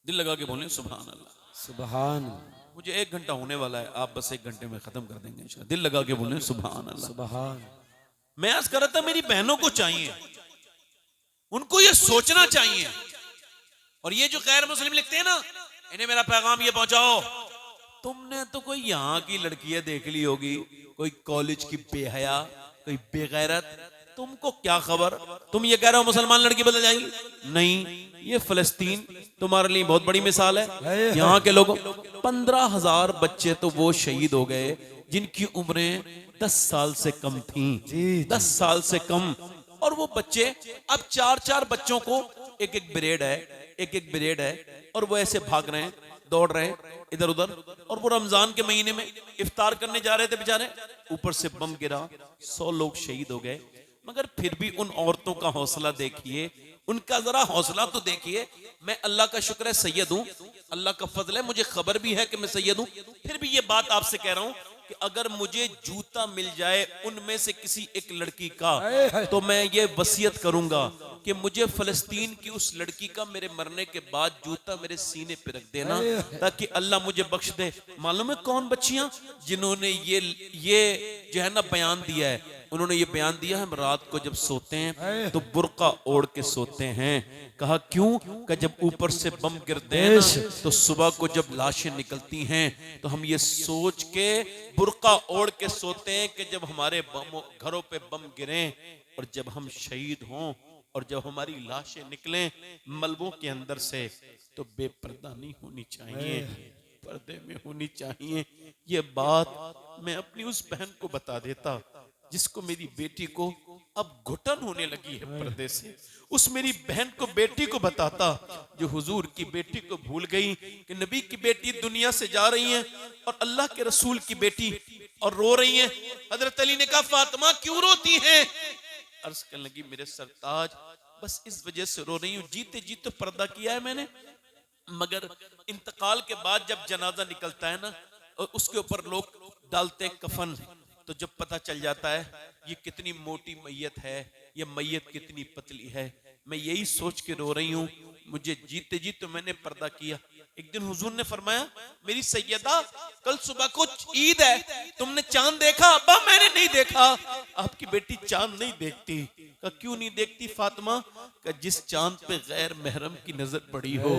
Speaker 1: दिल लगा के बोलें सुभान अल्लाह।
Speaker 2: सुभान।
Speaker 1: मुझे 1 घंटा होने वाला है, आप बस 1 घंटे में खत्म कर देंगे इंशाअल्लाह। दिल लगा के बोलें सुभान अल्लाह।
Speaker 2: सुभान।
Speaker 1: मैं आज कर रहा था मेरी बहनों को चाहिए, उनको ये सोचना चाहिए, और ये जो गैर मुस्लिम लिखते हैं ना, इन्हें मेरा पैगाम ये पहुंचाओ, तुमने तो कोई यहाँ की लड़कियां देख ली होगी, कोई कॉलेज की बेहया, कोई बेगैरत, तुमको क्या खबर? तुम ये कह रहे हो मुसलमान लड़की बदल जाएगी? नहीं, ये फलस्तीन तुम्हारे लिए बहुत बड़ी मिसाल है। यहाँ के लोगों 15,000 बच्चे तो वो शहीद हो गए जिनकी उम्रें 10 साल से कम थी, 10 साल से कम। और वो बच्चे अब 4-4 बच्चों को एक एक ब्रेड है, और वो ऐसे भाग रहे हैं, दौड़ रहे हैं इधर उधर। और वो रमजान के महीने में इफ्तार करने जा रहे थे बेचारे, ऊपर से बम गिरा, 100 लोग शहीद हो गए। मगर फिर भी उन औरतों का हौसला देखिए, उनका जरा हौसला तो देखिए। मैं अल्लाह का शुक्र है सैयद हूं, अल्लाह का फजल है, मुझे खबर भी है कि मैं सैयद हूं। फिर भी ये बात आपसे कह रहा हूं कि अगर मुझे जूता मिल जाए उनमें से किसी एक लड़की का, तो मैं ये वसीयत करूंगा कि मुझे फलस्तीन की उस लड़की का मेरे मरने के बाद जूता मेरे सीने पे रख देना, ताकि अल्लाह मुझे बख्श दे। मालूम है कौन बच्चियां जिन्होंने ये जो है ना बयान दिया है? उन्होंने ये बयान दिया है, हम रात को जब सोते हैं तो बुर्का ओढ़ के सोते हैं। कहा क्यों? कि जब ऊपर से बम गिरते हैं ना, तो सुबह को जब लाशें निकलती हैं तो हम ये सोच के बुर्का ओढ़ के सोते हैं कि जब हमारे घरों पे बम गिरें और जब हम शहीद हों और जब हमारी लाशें निकलें मलबों के अंदर से, तो बेपर्दा नहीं होनी चाहिए, पर्दे में होनी चाहिए। ये बात मैं अपनी उस बहन को बता देता जिसको मेरी बेटी को अब घुटन होने लगी है पर्दे से। उस मेरी बहन को, बेटी को बताता जो हुजूर की बेटी को भूल गई कि नबी की बेटी दुनिया से जा रही है और अल्लाह के रसूल की बेटी और रो रही है। हजरत अली ने कहा फातिमा क्यों रोती हैं? अर्ज करने लगी मेरे सरताज बस इस वजह से रो रही हूं। जीते जी तो पर्दा किया है मैंने, मगर इंतकाल के बाद जब जनाजा निकलता है ना और उसके ऊपर लोग डालते हैं कफन, तो जब पता चल जाता है ये कितनी मोटी मैयत है, ये मैयत कितनी पतली है, मैं यही सोच के रो रही हूं। मुझे जीते जी तो मैंने पर्दा किया। एक दिन हुजूर ने फरमाया, मेरी सैयदा कल सुबह को ईद है, तुमने चांद देखा? अब्बा मैंने नहीं देखा। आपकी बेटी चांद नहीं देखती। का क्यों नहीं देखती फातिमा? का जिस चांद पे गैर महरम की नजर पड़ी हो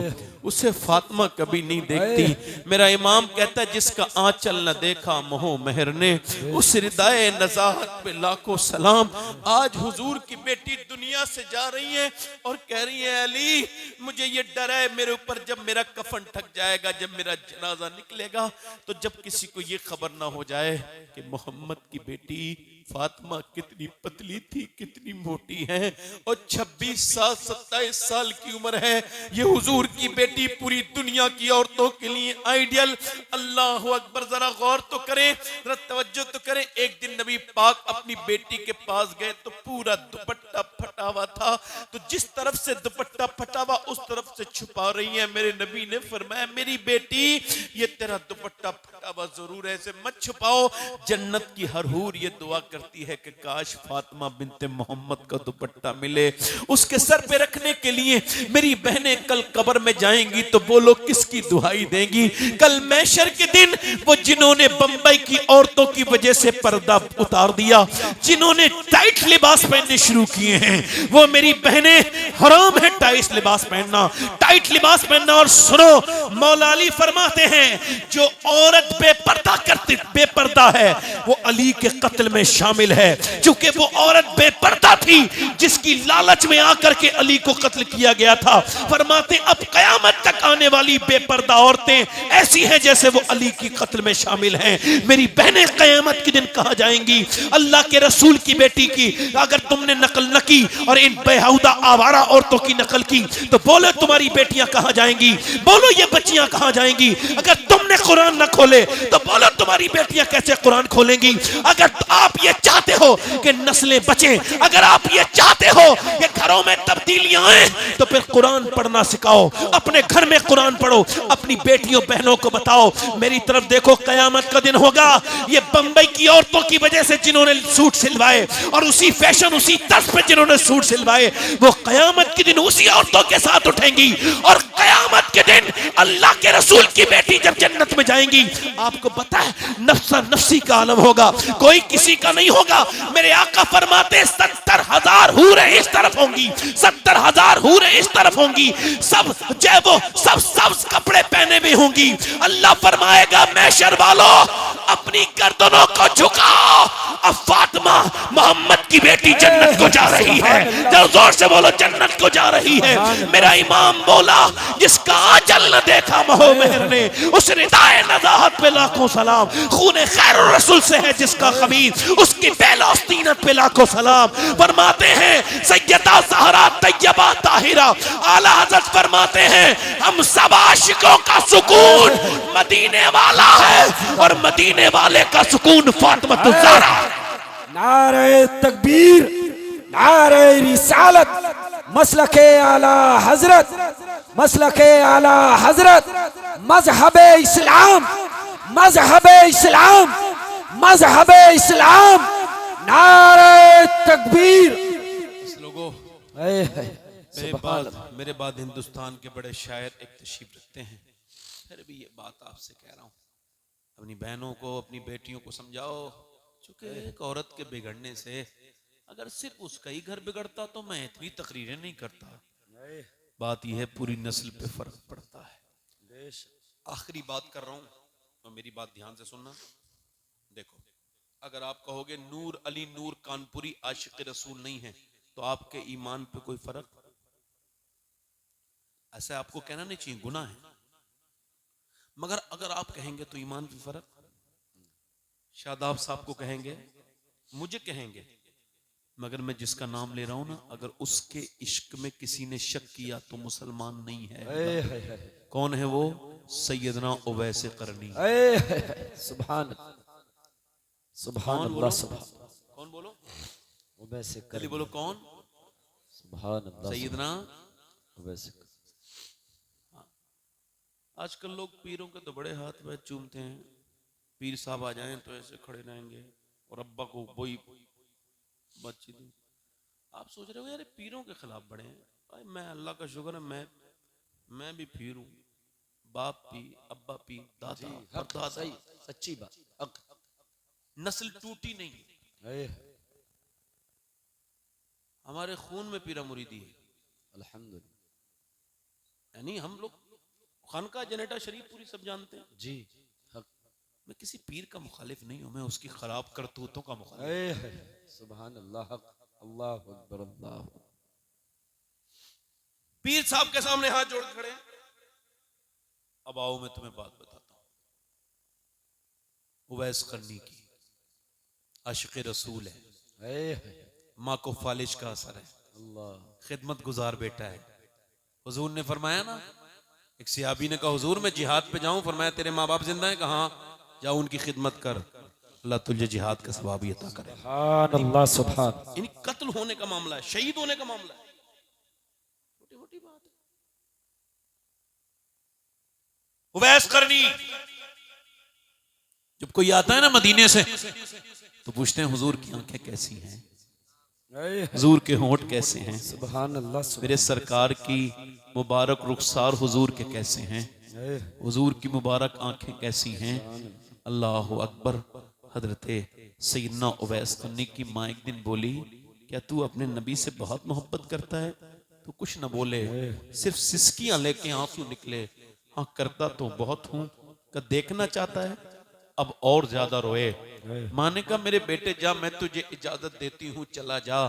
Speaker 1: उसे फातिमा कभी नहीं देखती। मेरा इमाम कहता है, जिसका आंचल न देखा मोह मेहर ने, उस रिदाए नजाहत पे लाखों सलाम। आज हुजूर की बेटी दुनिया से जा रही है और कह रही है, अली मुझे ये डर है मेरे ऊपर, जब मेरा कफन ठक जाएगा, जब मेरा जनाजा निकलेगा, तो जब किसी को ये खबर ना हो जाए कि मोहम्मद की बेटी फातिमा कितनी पतली थी, कितनी मोटी है, और 26 साल 27 साल की उम्र है। ये हुजूर की बेटी पूरी दुनिया की औरतों के लिए आइडियल। अल्लाह अकबर, जरा गौर तो करें, जरा तवज्जो तो करें। एक दिन नबी पाक अपनी बेटी के पास गए तो पूरा दुपट्टा फटा हुआ था, तो जिस तरफ से दुपट्टा फटा हुआ उस तरफ से छुपा रही है। मेरे नबी ने फरमाया, मेरी बेटी ये तेरा दुपट्टा फटा हुआ जरूर है, इसे मत छुपाओ। जन्नत की हर हूर ये दुआ करती है कि काश फातिमा बिनते मोहम्मद का दुपट्टा मिले उसके सर पे रखने के लिए। मेरी बहनें कल कब्र में जाएंगी तो बोलो किसकी दुहाई देंगी? कल मैशर के दिन वो जिन्होंने बंबई की औरतों की वजह से पर्दा उतार दिया, जिन्होंने टाइट लिबास पहनने शुरू किए हैं, वो मेरी बहनें हराम है टाइट लिबास पहनना, टाइट लिबास पहनना। और सुनो, मौला अली फरमाते हैं, जो औरत बेपर्दा है वो अली के कत्ल में शामिल है, क्योंकि वो औरत बेपर्दा थी जिसकी लालच में आकर के अली को कत्ल किया गया था। फरमाते अब कयामत तक आने वाली बेपर्दा औरतें ऐसी हैं जैसे वो अली की कत्ल में शामिल हैं। मेरी बहनें कयामत के दिन कहां जाएंगी? अल्लाह के रसूल की बेटी की अगर तुमने नकल न की और इन बेहुदा आवारा औरतों की नकल की तो बोलो तुम्हारी बेटियां कहां जाएंगी? बोलो ये बच्चियां कहां जाएंगी? अगर तुमने कुरान न खोले तो बोलो तुम्हारी बेटियां कैसे कुरान खोलेंगी? अगर आप ये चाहते हो कि नस्लें बचें, अगर आप ये चाहते हो कि घरों में तब्दीलियां आए, तो फिर कुरान पढ़ना सिखाओ, अपने घर में कुरान पढ़ो, अपनी बेटियों बहनों को बताओ। मेरी तरफ देखो, कयामत का दिन होगा, ये बंबई की औरतों की वजह से जिन्होंने सूट सिलवाए और उसी फैशन उसी तर्ज पे जिन्होंने सूट सिलवाए, वो कयामत के दिन उसी औरतों के साथ उठेंगी। और कयामत के दिन अल्लाह के रसूल की बेटी जब जन्नत में जाएंगी, आपको पता है नफ्सा नफ्सी का आलम होगा, कोई किसी का नहीं होगा। मेरे आका फरमाते 70,000 हूरें इस तरफ होंगी, 70,000 हूरें इस तरफ होंगी, सब जय वो सब सब्ज कपड़े पहने हुए होंगी। अल्लाह फरमाएगा, मैशर वालों अपनी गर्दनों को झुकाओ, अब फातिमा मोहम्मद की बेटी जन्नत को जा रही है। जरा जोर से बोलो, जन्नत को जा रही है। मेरा इमाम बोला, जिसका आंचल न देखा मोह मेहर ने, उस रिदाए नज़ाहत पे लाखों सलाम। खूने खैर रसूल से है जिसका खमीर, उसकी बेलौस्तीनत पे लाखों सलाम। फरमाते हैं सैयदा ज़हरा तैयबा ताहिरा, आला हज़रत फरमाते हैं, हम सब आशिकों का सुकून मदीने वाला है और मदीने वाले का सुकून फातिमा ज़हरा।
Speaker 2: नारे तकबीर, नारे रिसालत, मसलके आला हजरत, मसलके आला हजरत, मजहबे इस्लाम, मजहबे इस्लाम, मजहबे इस्लाम। नारे तकबीर।
Speaker 1: लोगों, मेरे बाद हिंदुस्तान के बड़े शायर एक तशरीफ रखते हैं, फिर भी ये बात आपसे कह रहा हूँ, अपनी बहनों को अपनी बेटियों को समझाओ, क्योंकि एक औरत के बिगड़ने से अगर सिर्फ उसका ही घर बिगड़ता तो मैं इतनी तकरीरें नहीं करता। बात यह है पूरी नस्ल पे फर्क पड़ता है। आखिरी बात कर रहा हूं तो मेरी बात ध्यान से सुनना। देखो, अगर आप कहोगे नूर अली नूर कानपुरी आशिक रसूल नहीं है तो आपके ईमान पे कोई फर्क, ऐसा आपको कहना नहीं चाहिए, गुनाह है। मगर अगर आप कहेंगे तो ईमान पे फर्क, शादाब साहब को कहेंगे, मुझे कहेंगे, मगर मैं जिसका नाम ले रहा हूं ना, अगर उसके इश्क में किसी ने शक किया तो मुसलमान नहीं है। कौन है वो? सैयदना उवैस करनी।
Speaker 2: सुभान सुभान अल्लाह, सुभान।
Speaker 1: कौन बोलो?
Speaker 2: उवैस करनी
Speaker 1: बोलो कौन?
Speaker 2: सुभान अल्लाह
Speaker 1: सैयदना
Speaker 2: वैसे
Speaker 1: आजकल लोग पीरों के तो बड़े हाथ में चूमते हैं, पीर साहब आ जाएं तो ऐसे खड़े रहेंगे और अब्बा को वही बातचीत। आप सोच रहे हो यार पीरों के खिलाफ बड़े हैं। भाई मैं अल्लाह का शुक्र है मैं भी पीर हूँ, बाप पीर, अब्बा पीर, दादा परदादा,
Speaker 2: सही सच्ची बात हक
Speaker 1: नस्ल टूटी नहीं, हमारे खून में पीरा मुरीदी है
Speaker 2: अल्हम्दुलिल्लाह।
Speaker 1: यानी हम लोग खानका जनेटा शरीफ पूरी सब जानते हैं
Speaker 2: जी हक
Speaker 1: मैं किसी पीर का मुखालिफ नहीं हूं, मैं उसकी खराब करतूतों का मुखालिफ।
Speaker 2: सुभान अल्लाह हक अल्लाह अकबर अल्लाह।
Speaker 1: पीर साहब के सामने हाथ जोड़ खड़े हैं। अब आओ मैं तुम्हें बात बताता हूं। उवैस करनी की आशिक़ रसूल है, माँ को फालिश का असर है, खिदमत गुजार बेटा है। हुजूर ने फरमाया ना, एक सिहाबी ने कहा हुजूर मैं जिहाद पे जाऊं, फरमाया तेरे माँ बाप जिंदा हैं? कहा जाओ उनकी खिदमत कर, अल्लाह तुझे जिहाद का सवाब ही अता करे।
Speaker 2: सुभान अल्लाह सुभान।
Speaker 1: यानी कत्ल होने का मामला है, शहीद होने का मामला है, छोटी छोटी बात है। उवैस करनी जब कोई आता है ना मदीने से तो पूछते हैं हुजूर की आंखें कैसी हैं, हुजूर के होंठ कैसे हैं,
Speaker 2: सुभान अल्लाह
Speaker 1: मेरे सरकार की मुबारक रुखसार हुजूर के कैसे हैं, हुजूर की मुबारक आंखें कैसी हैं। अल्लाह अकबर। हजरते सैयदना उवैस करनी की माँ एक दिन बोली, क्या तू अपने नबी से बहुत मोहब्बत करता है? तो कुछ न बोले, सिर्फ सिसकियां लेके आंसू निकले। हाँ करता तो बहुत हूं, का देखना चाहता है, अब और ज्यादा रोए। माँ ने कहा मेरे बेटे जा, मैं तुझे इजाजत देती हूँ, चला जा।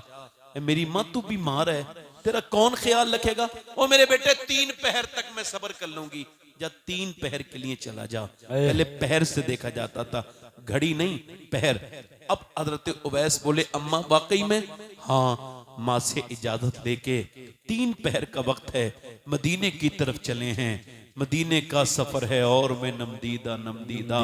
Speaker 1: मेरी माँ तू बीमार है, तेरा कौन ख्याल रखेगा? ओ मेरे बेटे 3 पहर तक मैं सब्र कर लूंगी, जा 3 पहर के लिए चला जा। पहले पहर से देखा जाता था, घड़ी नहीं पहर। अब हजरत उवैस बोले अम्मा वाकई में? हाँ। माँ से इजाजत लेके 3 पहर का वक्त है, मदीने की तरफ चले हैं। मदीने का सफर है और मैं नमदीदा नमदीदा।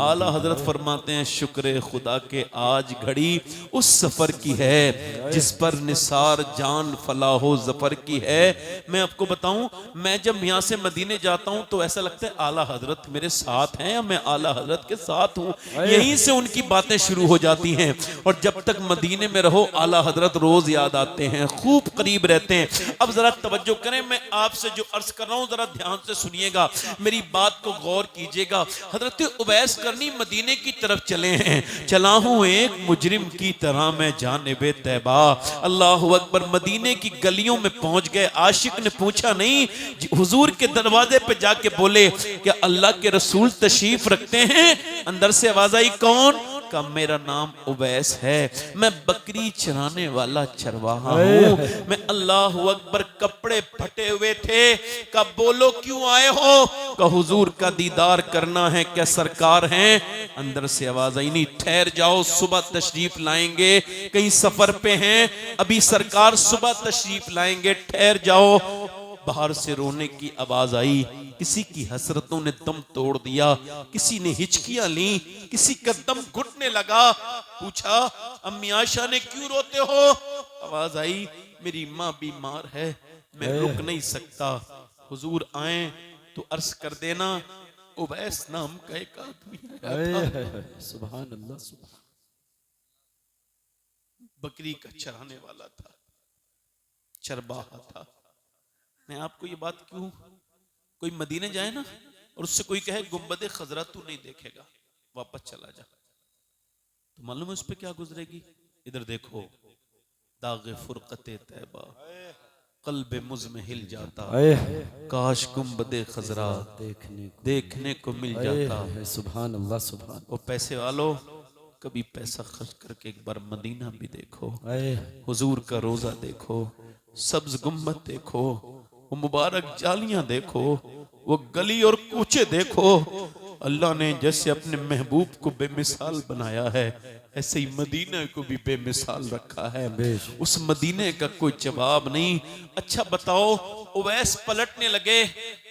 Speaker 1: आला हजरत फरमाते हैं शुक्र खुदा के आज घड़ी उस सफर की है जिस पर निसार जान फलाहो जफर की है। मैं आपको बताऊं, मैं जब यहाँ से मदीने जाता हूं तो ऐसा लगता है आला हजरत मेरे साथ हैं या मैं आला हजरत के साथ हूं। यहीं से उनकी बातें शुरू हो जाती हैं और जब तक मदीने में रहो आला हजरत रोज याद आते हैं, खूब करीब रहते हैं। अब जरा तवज्जो करें, मैं आपसे जो अर्ज कर रहा हूं जरा ध्यान से सुनिएगा, मेरी बात को गौर कीजिएगा। हजरत उवैस करनी मदीने की तरफ चले हैं। चला हूं एक मुजरिम की तरह मैं जानिबे तैबा। अल्लाह अकबर। मदीने की गलियों में पहुंच गए। आशिक ने पूछा नहीं, हुजूर के दरवाजे पे जाके बोले क्या अल्लाह के रसूल तशरीफ रखते हैं? अंदर से आवाज आई कौन? का मेरा नाम उवैस है, मैं बकरी चराने वाला चरवाहा हूँ। मैं अल्लाह अकबर। कपड़े फटे हुए थे। कब बोलो क्यों आए हो? का हुजूर का दीदार करना है। क्या सरकार हैं? अंदर से आवाज आई नहीं, ठहर जाओ सुबह तशरीफ लाएंगे, कहीं सफर पे हैं, अभी सरकार सुबह तशरीफ लाएंगे, ठहर जाओ। बाहर से रोने की आवाज आई। किसी की हसरतों ने दम तोड़ दिया, किसी ने हिचकियां ली, किसी का दम घुटने लगा। पूछा अम्मी आयशा ने क्यों रोते हो? आवाज आई मेरी माँ बीमार है, मैं रुक नहीं सकता, हुजूर आए तो अर्ज कर देना। उवैस नाम का एक आदमी
Speaker 2: सुभान अल्लाह सुभान।
Speaker 1: बकरी का चराने वाला था, चरवाहा था। मैं आपको ये बात क्यों, कोई मदीने जाए ना और उससे कोई कहे गुंबदे खजरा तू नहीं देखेगा, वापस चला जा, तो मालूम है उस पर क्या गुजरेगी? इधर देखो, दागे फुरकते तैबा कल्बे मुझ में हिल जाता, काश गुंबदे खजरा देखने को मिल जाता।
Speaker 2: सुभान अल्लाह सुभान।
Speaker 1: वो पैसे वालों कभी पैसा खर्च करके एक बार मदीना भी देखो, हुजूर का रोजा देखो, सब्ज गुम्बद देखो, वो मुबारक जालियां देखो, वो गली और कूचे देखो। अल्लाह ने जैसे अपने महबूब को बेमिसाल बनाया है, ऐसे ही मदीना को भी बेमिसाल रखा है। उस मदीने का कोई जवाब नहीं। अच्छा बताओ, उवैस पलटने लगे।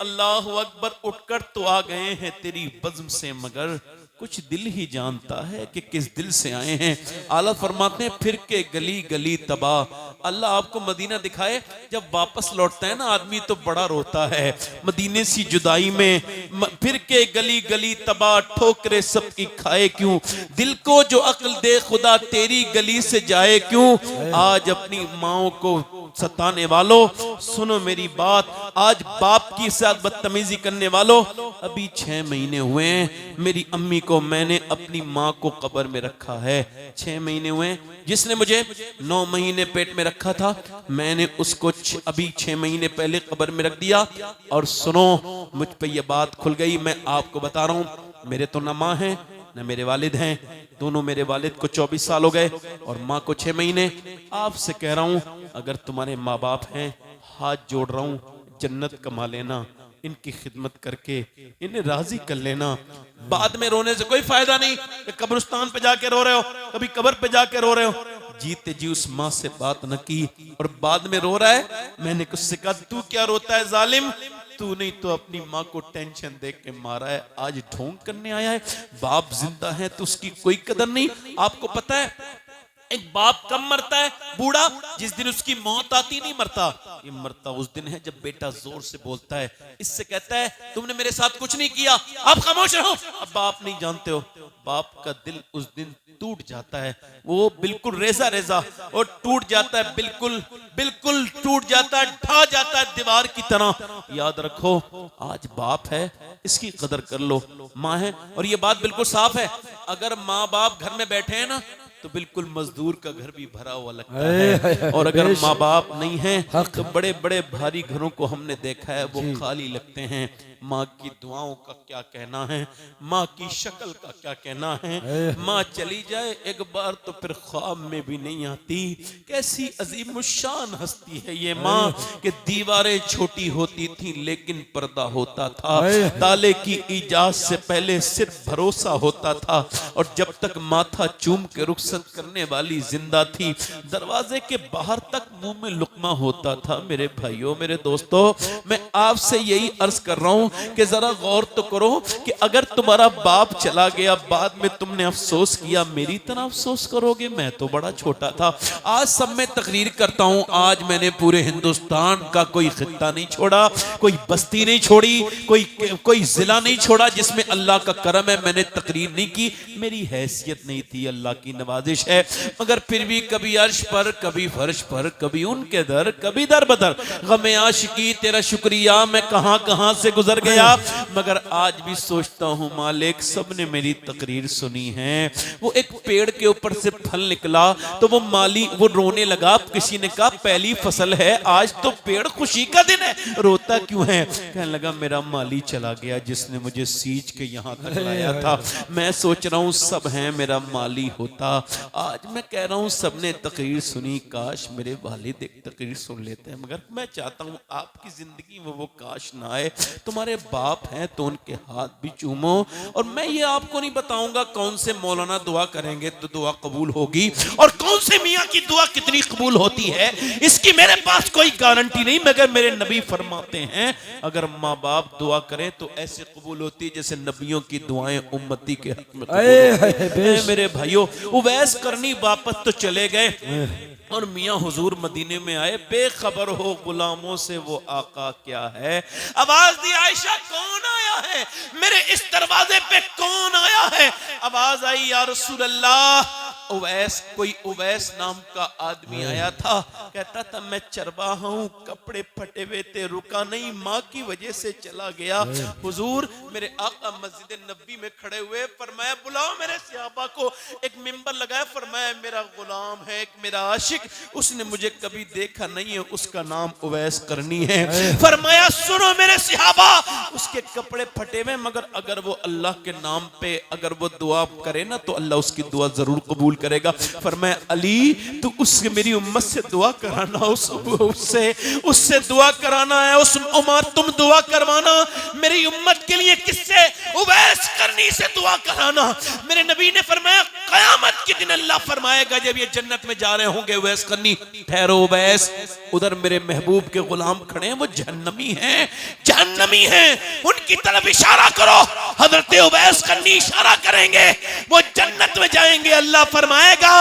Speaker 1: अल्लाह अकबर। उठकर तो आ गए हैं तेरी बज़्म से, मगर कुछ दिल ही जानता है कि किस दिल से आए हैं। आला फरमाते हैं फिर के गली गली तबाह, अल्लाह आपको मदीना दिखाए। जब वापस लौटता है ना आदमी तो बड़ा रोता है। मदीने सी जुदाई में फिर के गली गली तबाह, ठोकरे सबकी खाए क्यों, दिल को जो अक्ल दे खुदा तेरी गली से जाए क्यों। आज अपनी माओ को सताने वालों सुनो मेरी बात, आज बाप की साथ बदतमीजी करने वालों, अभी 6 महीने हुए हैं मेरी अम्मी को मैंने अपनी माँ को कब्र में रखा है। 6 महीने हुए, जिसने मुझे 9 महीने पेट में रखा था मैंने उसको अभी 6 महीने पहले कब्र में रख दिया। और सुनो मुझ पे ये बात खुल गई, मैं आपको बता रहा हूँ, मेरे तो ना माँ है न मेरे वालिद हैं, दोनों मेरे वालिद को 24 साल हो गए और माँ को 6 महीने। आपसे कह रहा हूँ अगर तुम्हारे माँ बाप हैं, हाथ जोड़ रहा हूँ, जन्नत कमा लेना, इनकी खिदमत करके इन्हें राजी कर लेना। बाद में रोने से कोई फायदा नहीं। कब्रिस्तान पे जाके रो रहे हो, कभी कब्र पे जाके रो रहे हो, जीते जी उस माँ से बात न की और बाद में रो रहा है। मैंने कुछ से कहा तू क्या रोता है जालिम, तू नहीं तो अपनी माँ को टेंशन दे के मारा है, आज ढोंग करने आया है। बाप जिंदा है तो उसकी कोई कदर नहीं। आपको पता है एक बाप कब मरता है? बूढ़ा, जिस दिन उसकी मौत आती नहीं मरता। ये मरता उस दिन है जब बेटा जोर से बोलता है, इससे कहता है तुमने मेरे साथ कुछ नहीं किया, आप खामोश रहो। अब बाप नहीं जानते हो, बाप का दिल उस दिन टूट जाता है, वो बिल्कुल रेजा रेजा और टूट जाता है, बिल्कुल बिल्कुल टूट जाता है, ढा जाता है दीवार की तरह। याद रखो आज बाप है, इसकी कदर कर लो। माँ है, और ये बात बिल्कुल साफ है, अगर माँ बाप घर में बैठे हैं ना तो बिल्कुल मजदूर का घर भी भरा हुआ लगता है। और अगर माँ बाप नहीं है तो बड़े बड़े भारी घरों को हमने देखा है वो खाली लगते हैं। माँ की दुआओं का क्या कहना है, माँ की शक्ल का क्या कहना है। माँ चली जाए एक बार तो फिर ख्वाब में भी नहीं आती। कैसी अजीमुशान हस्ती है ये माँ कि दीवारें छोटी होती थी लेकिन पर्दा होता था, ताले की इजाजत से पहले सिर्फ भरोसा होता था, और जब तक माथा चूम के रुखसत करने वाली जिंदा थी दरवाजे के बाहर तक मुंह में लुकमा होता था। मेरे भाइयों मेरे दोस्तों, मैं आपसे यही अर्ज कर रहा हूं कि जरा गौर तो करो कि अगर तुम्हारा बाप चला गया बाद में तुमने अफसोस किया, मेरी तरह अफसोस करोगे? मैं तो बड़ा छोटा था। आज सब मैं तकरीर करता हूं, आज मैंने पूरे हिंदुस्तान का कोई खित्ता नहीं छोड़ा, कोई बस्ती नहीं छोड़ी, कोई जिला नहीं छोड़ा जिसमें अल्लाह का करम है मैंने तकरीर नहीं की। मेरी हैसियत नहीं थी, अल्लाह की नवाजिश है, मगर फिर भी कभी अर्श पर, कभी फर्श पर, कभी उनके दर, कभी दर बदर। गमे आशिकी तेरा शुक्रिया मैं कहां कहां से गुजर गया, मगर आज भी सोचता हूं मालिक सबने मेरी तकरीर सुनी है। वो एक पेड़ के ऊपर से फल निकला तो वो माली वो रोने लगा, किसी ने कहा पहली फसल है, आज तो पेड़ खुशी का दिन है, रोता क्यों है? कहने लगा मेरा माली चला गया जिसने मुझे सींच के यहाँ तक लाया था। मैं सोच रहा हूँ सब है मेरा माली होता। आज मैं कह रहा हूँ सबने तकरीर सुनी, काश मेरे वालिद एक तकरीर सुन लेते हैं, मगर मैं चाहता हूँ आपकी जिंदगी में वो काश ना आए। तुम्हारे बाप हैं तो उनके हाथ भी चूमो। और मैं ये आपको नहीं बताऊंगा कौन से मौलाना दुआ करेंगे तो दुआ कबूल होगी और कौन से मियाँ की दुआ कितनी कबूल होती है, इसकी मेरे पास कोई गारंटी नहीं, मगर मेरे नबी फरमाते हैं अगर माँ बाप दुआ करें तो ऐसे कबूल होती है जैसे नबियों की दुआएं उम्मती के हक में कबूल। मेरे भाइयों उवैस करनी वापस तो चले गए और मियाँ हुजूर मदीने में आए, बेखबर हो गुलामों से वो आका क्या है। आवाज दी आयशा कौन आया है, मेरे इस दरवाजे पे कौन आया है? आवाज आई या रसूल अल्लाह। उवैस, कोई उवैस नाम का आदमी आया था, कहता था मैं चरवाहा हूँ, कपड़े फटे हुए थे, रुका नहीं, माँ की वजह से चला गया। हुजूर मेरे आका मस्जिद नबी में खड़े हुए, फरमाया बुलाओ मेरे सहाबा को। एक मिंबर लगाया, फरमाया मेरा गुलाम है, एक मेरा आशिक, उसने मुझे कभी देखा नहीं है, उसका नाम उवैस करनी है। फरमाया सुनो मेरे सहाबा, उसके कपड़े फटे हुए मगर अगर वो अल्लाह के नाम पे अगर वो दुआ करे ना तो अल्लाह उसकी दुआ जरूर कबूल करेगा। फरमाया अली तू उससे मेरी उम्मत से दुआ कराना, उससे दुआ कराना है, उस उमर तुम दुआ करवाना मेरी उम्मत के लिए। किससे? उवैस करनी से दुआ कराना। मेरे नबी ने फरमाया क़यामत के दिन अल्लाह फरमाएगा जब ये जन्नत में जा रहे होंगे उवैस करनी, ठहरो उवैस, उधर मेरे महबूब के गुलाम खड़े हैं, वो जहन्नमी हैं, जहन्नमी हैं, उनकी तरफ इशारा करो। हजरत उवैस करनी इशारा करेंगे, वो जन्नत में जाएंगे। अल्लाह फरमाएगा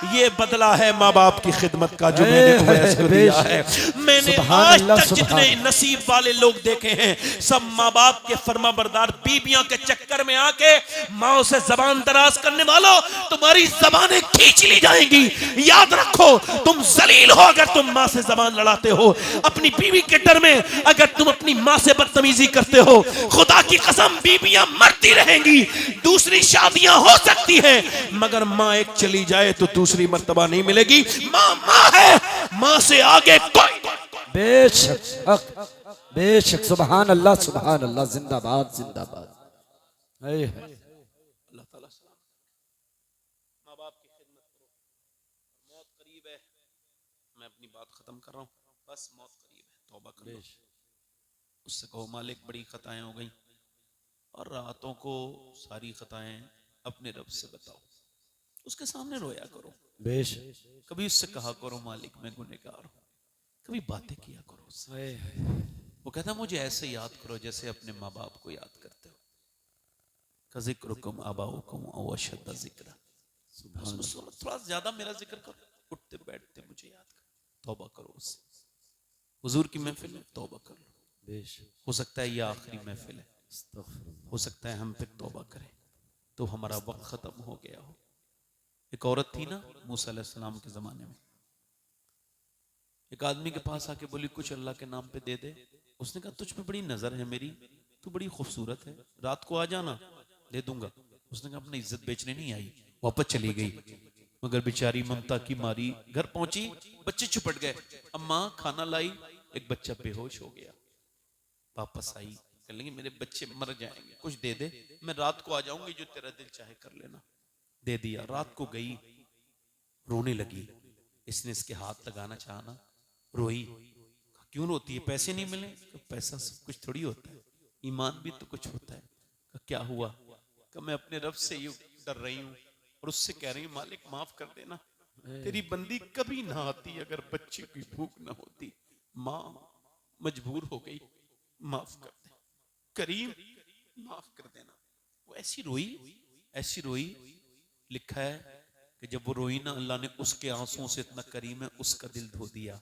Speaker 1: ये बदला है माँ बाप की खिदमत का जो मैंने उवैस को दिया है। मैंने आज तक जितने नसीब वाले लोग देखे हैं सब माँ बाप के फरमाबरदार बीबियों के चक्कर में आके माँ से जबान दराज करने वालों, तुम्हारी जबानें खींच ली जाएंगी। याद रखो, तुम जलील हो अगर तुम माँ से जबान लड़ाते हो। अपनी बीवी के डर में अगर तुम अपनी माँ से बदतमीजी करते हो, खुदा की कसम बीबियां मरती रहेंगी। दूसरी शादियां हो सकती हैं मगर माँ एक चली जाए तो दूसरी मर्तबा नहीं मिलेगी। माँ माँ है, माँ से आगे कोई।
Speaker 2: बेशक बेशक, सुभान अल्लाह सुभान अल्लाह, जिंदाबाद जिंदाबाद।
Speaker 1: अल्लाह ताला सलाम। माँ बाप की खिदमत करो, मौत करीब है। मैं अपनी बात खत्म कर रहा हूँ, बस मौत करीब है, तौबा करो। उससे कहो मालिक बड़ी खताएं हो गई, और रातों को सारी खताएं अपने रब से बताओ, उसके सामने रोया करो।
Speaker 2: बेशक
Speaker 1: कभी उससे कहा करो मालिक मैं गुनहगार हूँ, कभी बातें किया करो उससे। वो कहता मुझे ऐसे याद करो जैसे अपने माँ बाप को याद करते हो। ज़िक्रुकुम आबाउकुम औ अशद्द ज़िक्रा, थोड़ा ज्यादा मेरा जिक्र करो, उठते बैठते मुझे याद करो। तौबा करो उससे। हुजूर की महफिल है, तौबा कर लो। हो सकता है ये आखिरी महफिल है, हो सकता है हम फिर तौबा करें तो हमारा वक्त खत्म हो गया हो। एक औरत थी ना मूसा अलैहिस्सलाम के जमाने में, एक आदमी के पास आके बोली कुछ अल्लाह के नाम पे दे दे। उसने कहा तुझ पे बड़ी नजर है मेरी, तू बड़ी खूबसूरत है, रात को आ जाना दे दूंगा। उसने कहा अपनी इज्जत बेचने नहीं आई, वापस चली गई। मगर बेचारी ममता की मारी घर पहुंची, बच्चे छुपट गए। अम्मा खाना लाई, एक बच्चा बेहोश हो गया। वापस आई, कह लेंगे मेरे बच्चे मर जाएंगे, कुछ दे दे, मैं रात को आ जाऊंगी, जो तेरा दिल चाहे कर लेना। दे दिया। रात को गई, रोने लगी। इसने इसके हाथ लगाना चाहा ना, रोई। क्यों रोती है? पैसे नहीं मिले? पैसा सब कुछ थोड़ी होता है, ईमान भी तो कुछ होता है। क्या हुआ? कि मैं अपने रब से यूं डर रही हूँ और उससे कह रही हूँ मालिक माफ कर देना, तेरी बंदी कभी ना आती अगर बच्चे की भूख ना होती। माँ मजबूर हो गई, माफ कर दे करीम, माफ कर देना। वो ऐसी रोई, ऐसी रोई। लिखा है कि जब वो रोई ना, अल्लाह ने उसके आंसुओं से इतना करीम है उसका दिल धो दिया।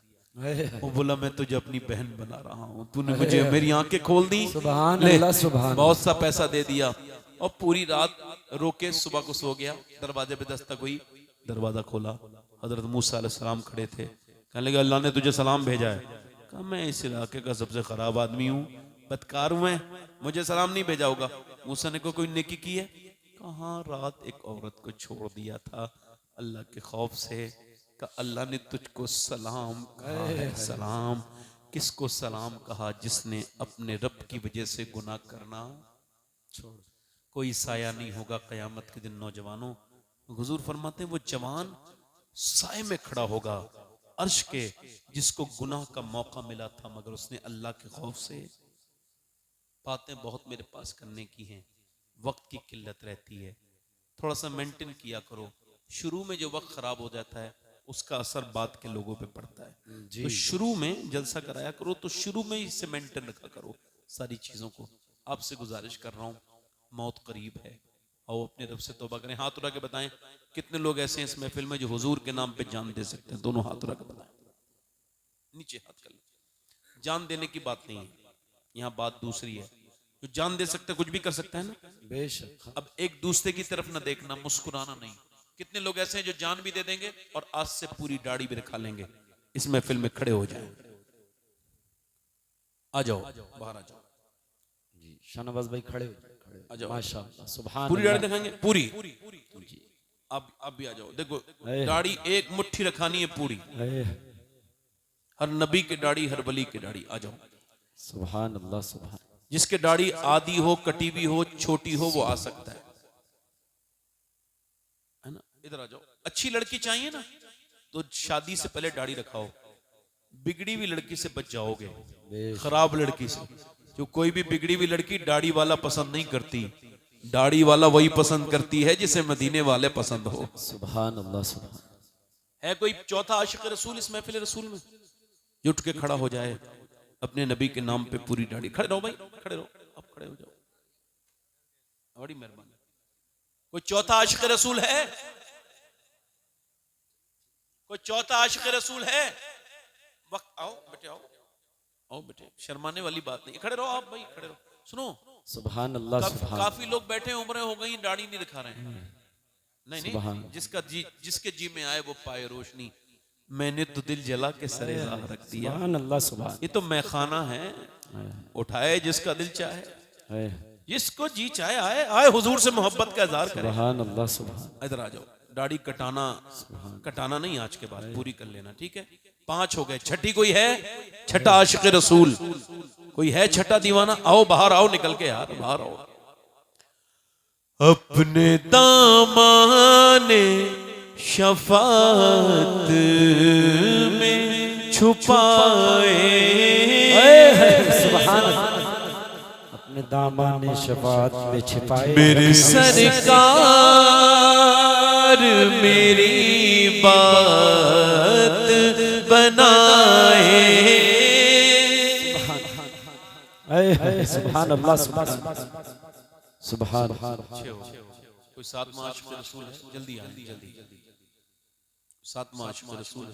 Speaker 1: वो बोला मैं तुझे अपनी बहन बना रहा हूँ, तूने मुझे मेरी आंखें खोल दी,
Speaker 2: सुभान
Speaker 1: ले
Speaker 2: अल्लाह सुभान
Speaker 1: बहुत सा पैसा दे दिया। और पूरी रात रोके, सुबह को सो गया। दरवाजे पे दस्तक हुई, दरवाजा खोला, हजरत मूसा अलैहिस्सलाम खड़े थे। कहने लगे अल्लाह ने तुझे सलाम भेजा है। कहा मैं इस इलाके का सबसे खराब आदमी हूँ, बदकार हूँ, मैं मुझे सलाम नहीं भेजा होगा। मूसा ने कोई नेकी की है? कहा रात एक औरत को छोड़ दिया था अल्लाह के खौफ से। का अल्लाह ने तुझको सलाम कहा है। सलाम किसको सलाम कहा? जिसने अपने रब की वजह से गुनाह करना छोड़। कोई साया नहीं होगा कयामत के दिन नौजवानों। हुजूर फरमाते हैं वो जवान साए में खड़ा होगा अर्श के, जिसको गुनाह का मौका मिला था मगर उसने अल्लाह के खौफ से। बातें बहुत मेरे पास करने की हैं, वक्त की किल्लत रहती है, थोड़ा सा मेंटेन किया करो। शुरू में जो वक्त खराब हो जाता है उसका असर बाद के लोगों पे पड़ता है। तो शुरू में जलसा कराया करो, तो शुरू में ही से मेंटेन रखा करो सारी चीजों को। आपसे गुजारिश कर रहा हूँ, मौत करीब है, और अपने रब से तौबा करें। हाथ उठा के बताएं कितने लोग ऐसे हैं इस महफिल में जो हुजूर के नाम पे जान दे सकते हैं? दोनों हाथ उठा के बताएं, नीचे हाथ कर लें। जान देने की बात नहीं है, यहाँ बात दूसरी है। जो जान दे सकता है कुछ भी कर सकता है ना।
Speaker 2: बेशक।
Speaker 1: अब एक दूसरे की तरफ ना देखना, मुस्कुराना नहीं। कितने लोग ऐसे हैं जो जान भी दे देंगे और आज से पूरी दाढ़ी भी रखा लेंगे। इस महफिल में खड़े हो जाए, आ जाओ, बाहर आ जाओ
Speaker 2: जी शाहनवाज भाई खड़े हो
Speaker 1: आ जाओ।
Speaker 2: माशाअल्लाह सुभान
Speaker 1: पूरी दाढ़ी
Speaker 2: अल्लाह।
Speaker 1: दिखाएंगे, पूरी जी। अब भी आ जाओ। देखो दाढ़ी एक मुट्ठी रखानी है पूरी, हर नबी की दाढ़ी, हर वली की दाढ़ी। आ जाओ।
Speaker 2: सुभान अल्लाह सुभान।
Speaker 1: जिसके दाढ़ी आधी हो, कटी हुई हो, छोटी हो, वो आ सकता है ना। इधर आ जाओ। अच्छी लड़की चाहिए ना तो शादी से पहले दाढ़ी रखाओ, बिगड़ी हुई लड़की से बच जाओगे, खराब लड़की से। जो कोई भी बिगड़ी हुई लड़की दाढ़ी वाला पसंद नहीं करती, दाढ़ी वाला वही पसंद करती है जिसे मदीने वाले पसंद हो।
Speaker 2: सुभान अल्लाह सुभान।
Speaker 1: है कोई चौथा आशिक रसूल इस महफिल रसूल में जो उठ के खड़ा हो जाए अपने नबी के नाम पे पूरी दाढ़ी? खड़े रहो भाई, खड़े रहो, अब खड़े हो जाओ, बड़ी मेहरबानी। कोई चौथा आशिक रसूल है? कोई चौथा आशिक रसूल है? वक्त आओ बेटे, आओ बेटे, शर्माने वाली बात नहीं। खड़े रहो आप भाई, खड़े रहो। सुनो,
Speaker 2: सुभान अल्लाह, सुभान
Speaker 1: काफी लोग बैठे, उम्रें हो गई, दाढ़ी नहीं दिखा रहे हैं। नहीं, जिसके जी में आए वो पाए रोशनी। मैंने तो दिल जला के सरे राह रख दिया।
Speaker 2: सुभान अल्लाह, सुभान।
Speaker 1: ये तो मैखाना है, उठाए जिसका दिल चाहे,
Speaker 2: है
Speaker 1: जिसको जी चाहे आए, आए हुजूर से मोहब्बत का इजहार करे।
Speaker 2: सुभान अल्लाह, सुभान।
Speaker 1: इधर आ जाओ। दाढ़ी कटाना नहीं, आज के बाद पूरी कर लेना, ठीक है? 5 हो गए। छठी कोई है? छठा आशिक रसूल कोई है? छठा दीवाना? आओ बाहर, आओ निकल के यार, बाहर आओ। अपने दामाने शफात में छुपाए,
Speaker 2: सुभान अल्लाह। अपने दामाने शफात में छिपाए
Speaker 1: मेरे सरकार मेरी बात बनाए।
Speaker 2: सुभान अल्लाह, सुभान सुभान।
Speaker 1: कोई 7वां आशिक रसूल है? जल्दी जल्दी 7वां आशिक रसूल है,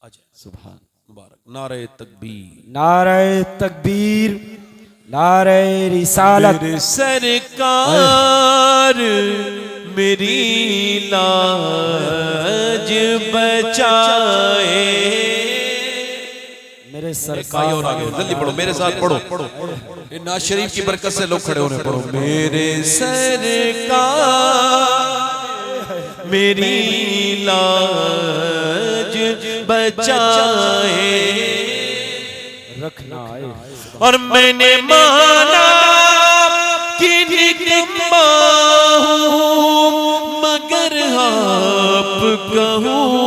Speaker 1: आ जाए।
Speaker 2: सुभान।
Speaker 1: मुबारक। नारे तकबीर,
Speaker 2: नारे तकबीर, नारे रिसालत।
Speaker 1: मेरे सरकार मेरी लाज बचाए।
Speaker 2: मेरे सरकार,
Speaker 1: और आगे जल्दी पढ़ो, मेरे साथ पढ़ो। नाज शरीफ की बरकत से लोग खड़े होने, पढ़ो। मेरे सरकार मेरी लाज बचाए,
Speaker 2: रखना है।
Speaker 1: और मैंने माना कि निकम्मा हूं, मगर आप कहूं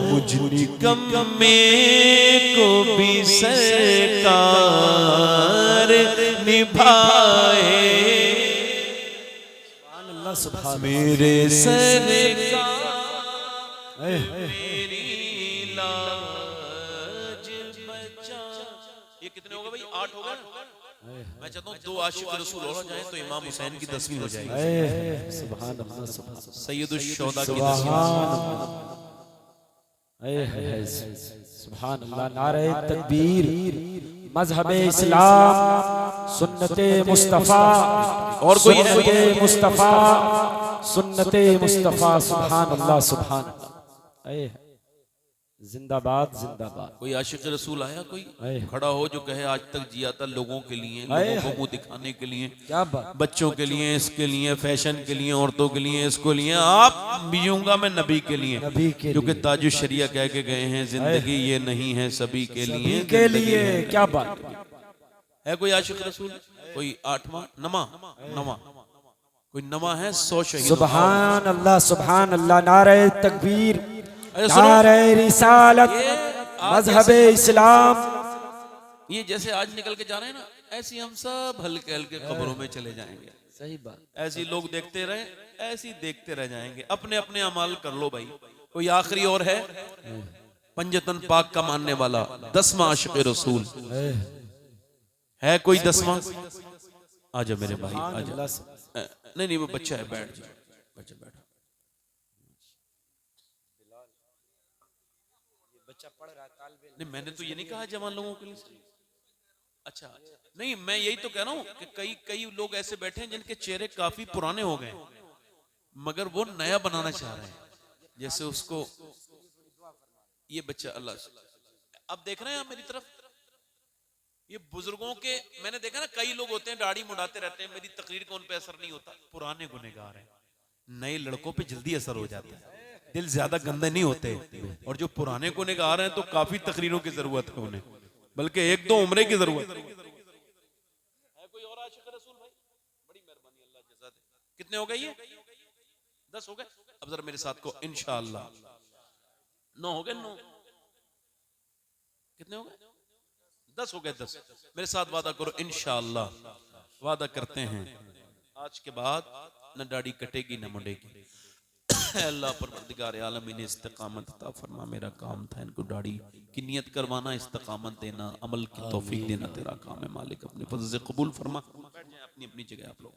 Speaker 1: मुझ निकम्मे को भी सरकार निभाए। मेरे सरकार मेरी लाज बचा। ये कितने हो गए भाई? 8 हो गए। मैं चाहता हूँ 2 आशिक रसूल और हो जाए तो इमाम हुसैन की 10वीं हो जाएगी।
Speaker 2: सुभान अल्लाह, सुभान।
Speaker 1: सैयदुल शोहदा की 10वीं।
Speaker 2: सुभान अल्लाह। नारे तकबीर, मजहबे इस्लाम, सुन्नते मुस्तफा।
Speaker 1: और कोई है?
Speaker 2: मुस्तफा, सुन्नते मुस्तफा। सुभान अल्लाह, सुभान। जिंदाबाद, जिंदाबाद।
Speaker 1: कोई आशिक रसूल आया कोई खड़ा हो जो कहे आज तक जिया था लोगों के लिए, लोगों को मुंह दिखाने के लिए,
Speaker 2: क्या बात।
Speaker 1: बच्चों के लिए, इसके लिए, फैशन के लिए, औरतों के लिए, इसको लिए। आप जीऊंगा मैं नबी के लिए, क्योंकि ताजु शरिया कह के गए हैं, जिंदगी ये नहीं है सभी के लिए,
Speaker 2: के लिए। क्या बात
Speaker 1: है? कोई आशिक रसूल? कोई 8वां नवा कोई नवा है? 100 शहीद।
Speaker 2: सुभान अल्लाह, सुभान अल्लाह। नारे तकबीर, नारे रिसालत, मजहबे इस्लाम।
Speaker 1: ये जैसे आज निकल के जा रहे हैं ना, ऐसी हम सब हल्के हल्के कब्रों में चले जाएंगे।
Speaker 2: सही बात।
Speaker 1: ऐसी लोग देखते रहे, ऐसी देखते रह जाएंगे। अपने अपने अमाल कर लो भाई। कोई आखिरी और है? पंजतन पाक का मानने वाला 10वां आशिक रसूल है? कोई 10वां? आजा मेरे भाई, आजा। नहीं वो बच्चा है, बैठ जा बच्चा, बैठ। नहीं मैंने तो ये नहीं कहा जवान लोगों के लिए। अच्छा नहीं, मैं यही तो कह रहा हूँ कि कई लोग ऐसे बैठे हैं जिनके चेहरे काफी पुराने हो गए, मगर वो नया बनाना चाह रहे हैं। जैसे उसको ये बच्चा, अल्लाह अब देख रहे हैं आप मेरी तरफ, ये बुजुर्गों के मैंने देखा ना, कई लोग होते हैं दाढ़ी मुड़ाते रहते हैं, मेरी तकरीर को उन पे असर नहीं होता। पुराने गुनहगार हैं, नए लड़कों पे जल्दी असर हो जाता है, दिल ज्यादा गंदे नहीं होते। और जो पुराने गुनहगार हैं तो काफी तकरीरों की जरूरत है उन्हें, बल्कि 1-2 उम्रे की जरूरत है। कोई और आशिक रसूल भाई? बड़ी मेहरबानी, अल्लाह जज़ा दे। कितने हो गए ये? 10 हो गए। अब जरा मेरे साथ को इंशाअल्लाह 9 हो गए। 9 कितने हो गए? 10 हो गए। 10 मेरे साथ वादा करो इंशाअल्लाह। वादा करते हैं आज के बाद न दाढ़ी कटेगी न मुंडेगी। अल्लाह परवरदिगार आलम इन्हें इस्तिकामत अता फरमा। मेरा काम था इनको दाढ़ी की नियत करवाना, इस्तिकामत देना, अमल की तौफीक देना तेरा काम है मालिक। अपने फजल से कबूल फरमा। बैठ जाएं अपनी अपनी जगह आप लोग।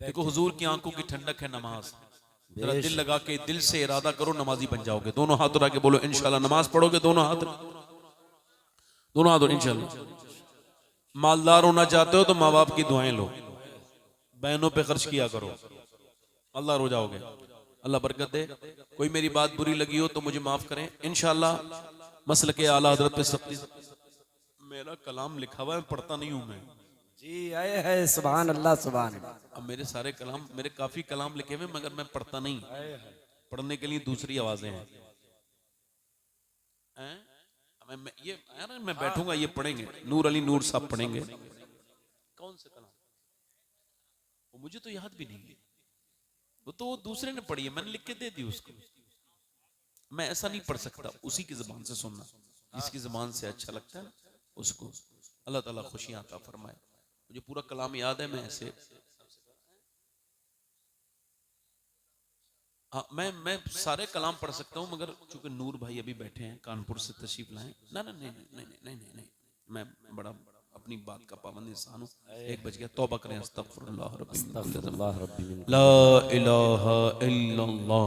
Speaker 1: देखो हुजूर की आंखों की ठंडक है नमाज, जरा दिल लगा के दिल से इरादा करो, नमाजी बन जाओगे। दोनों हाथ उठा के बोलो इंशाल्लाह नमाज पढ़ोगे, दोनों हाथ इंशाल्लाह। मालदार होना चाहते हो तो माँ बाप की दुआएं लो, बहनों पे खर्च किया करो, अल्लाह हो जाओगे, अल्लाह बरकत दे। कोई मेरी बात बुरी लगी हो तो मुझे माफ करें। इंशाल्लाह मसल के आला हजरत पे सख्ती। मेरा कलाम लिखा हुआ है, पढ़ता नहीं हूं मैं
Speaker 2: जी। आए है सुभान अल्लाह सुभान अल्लाह।
Speaker 1: अब मेरे सारे कलाम, मेरे काफी कलाम लिखे हुए मगर मैं पढ़ता नहीं। पढ़ने के लिए दूसरी आवाजें हैं। ये यार मैं बैठूंगा, ये पढ़ेंगे, नूर अली नूर साहब पढ़ेंगे। कौन से कलाम? वो मुझे तो याद भी नहीं है, वो तो वो दूसरे ने पढ़ी है, मैंने लिख के दे दी उसको। मैं ऐसा नहीं पढ़ सकता, उसी की जुबान से सुनना, जिसकी जुबान से अच्छा लगता है उसको। अल्लाह ताला खुशियां अता फरमाए। मुझे पूरा कलाम याद है, मैं ऐसे हाँ मैं सारे कलाम पढ़ सकता हूँ, मगर चूंकि नूर भाई अभी बैठे हैं, कानपुर से तशरीफ लाए। ना ना नहीं नहीं नहीं नहीं नहीं, मैं बड़ा अपनी बात का पाबंद इंसान हूँ। 1 बज गया, तौबा करें। अस्तगफिरुल्लाह रब्बी ला इलाहा इल्लल्लाह,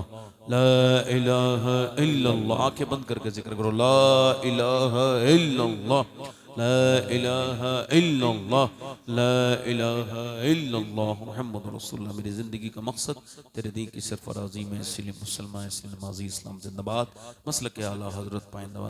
Speaker 1: ला इलाहा इल्लल्लाह। आंखें बंद करके जिक्र करो, ला इलाहा इल्लल्लाह, ला इलाहा इल्लल्लाह, ला इलाहा इल्लल्लाह मुहम्मद रसूलुल्लाह। मेरी जिंदगी का मकसद तेरे दीन की सरफराजी में, इसलिए मुसलमान, इसलिए नमाजी, इस्लाम जिंदाबाद, मसलक आला हजरत पाइंदा।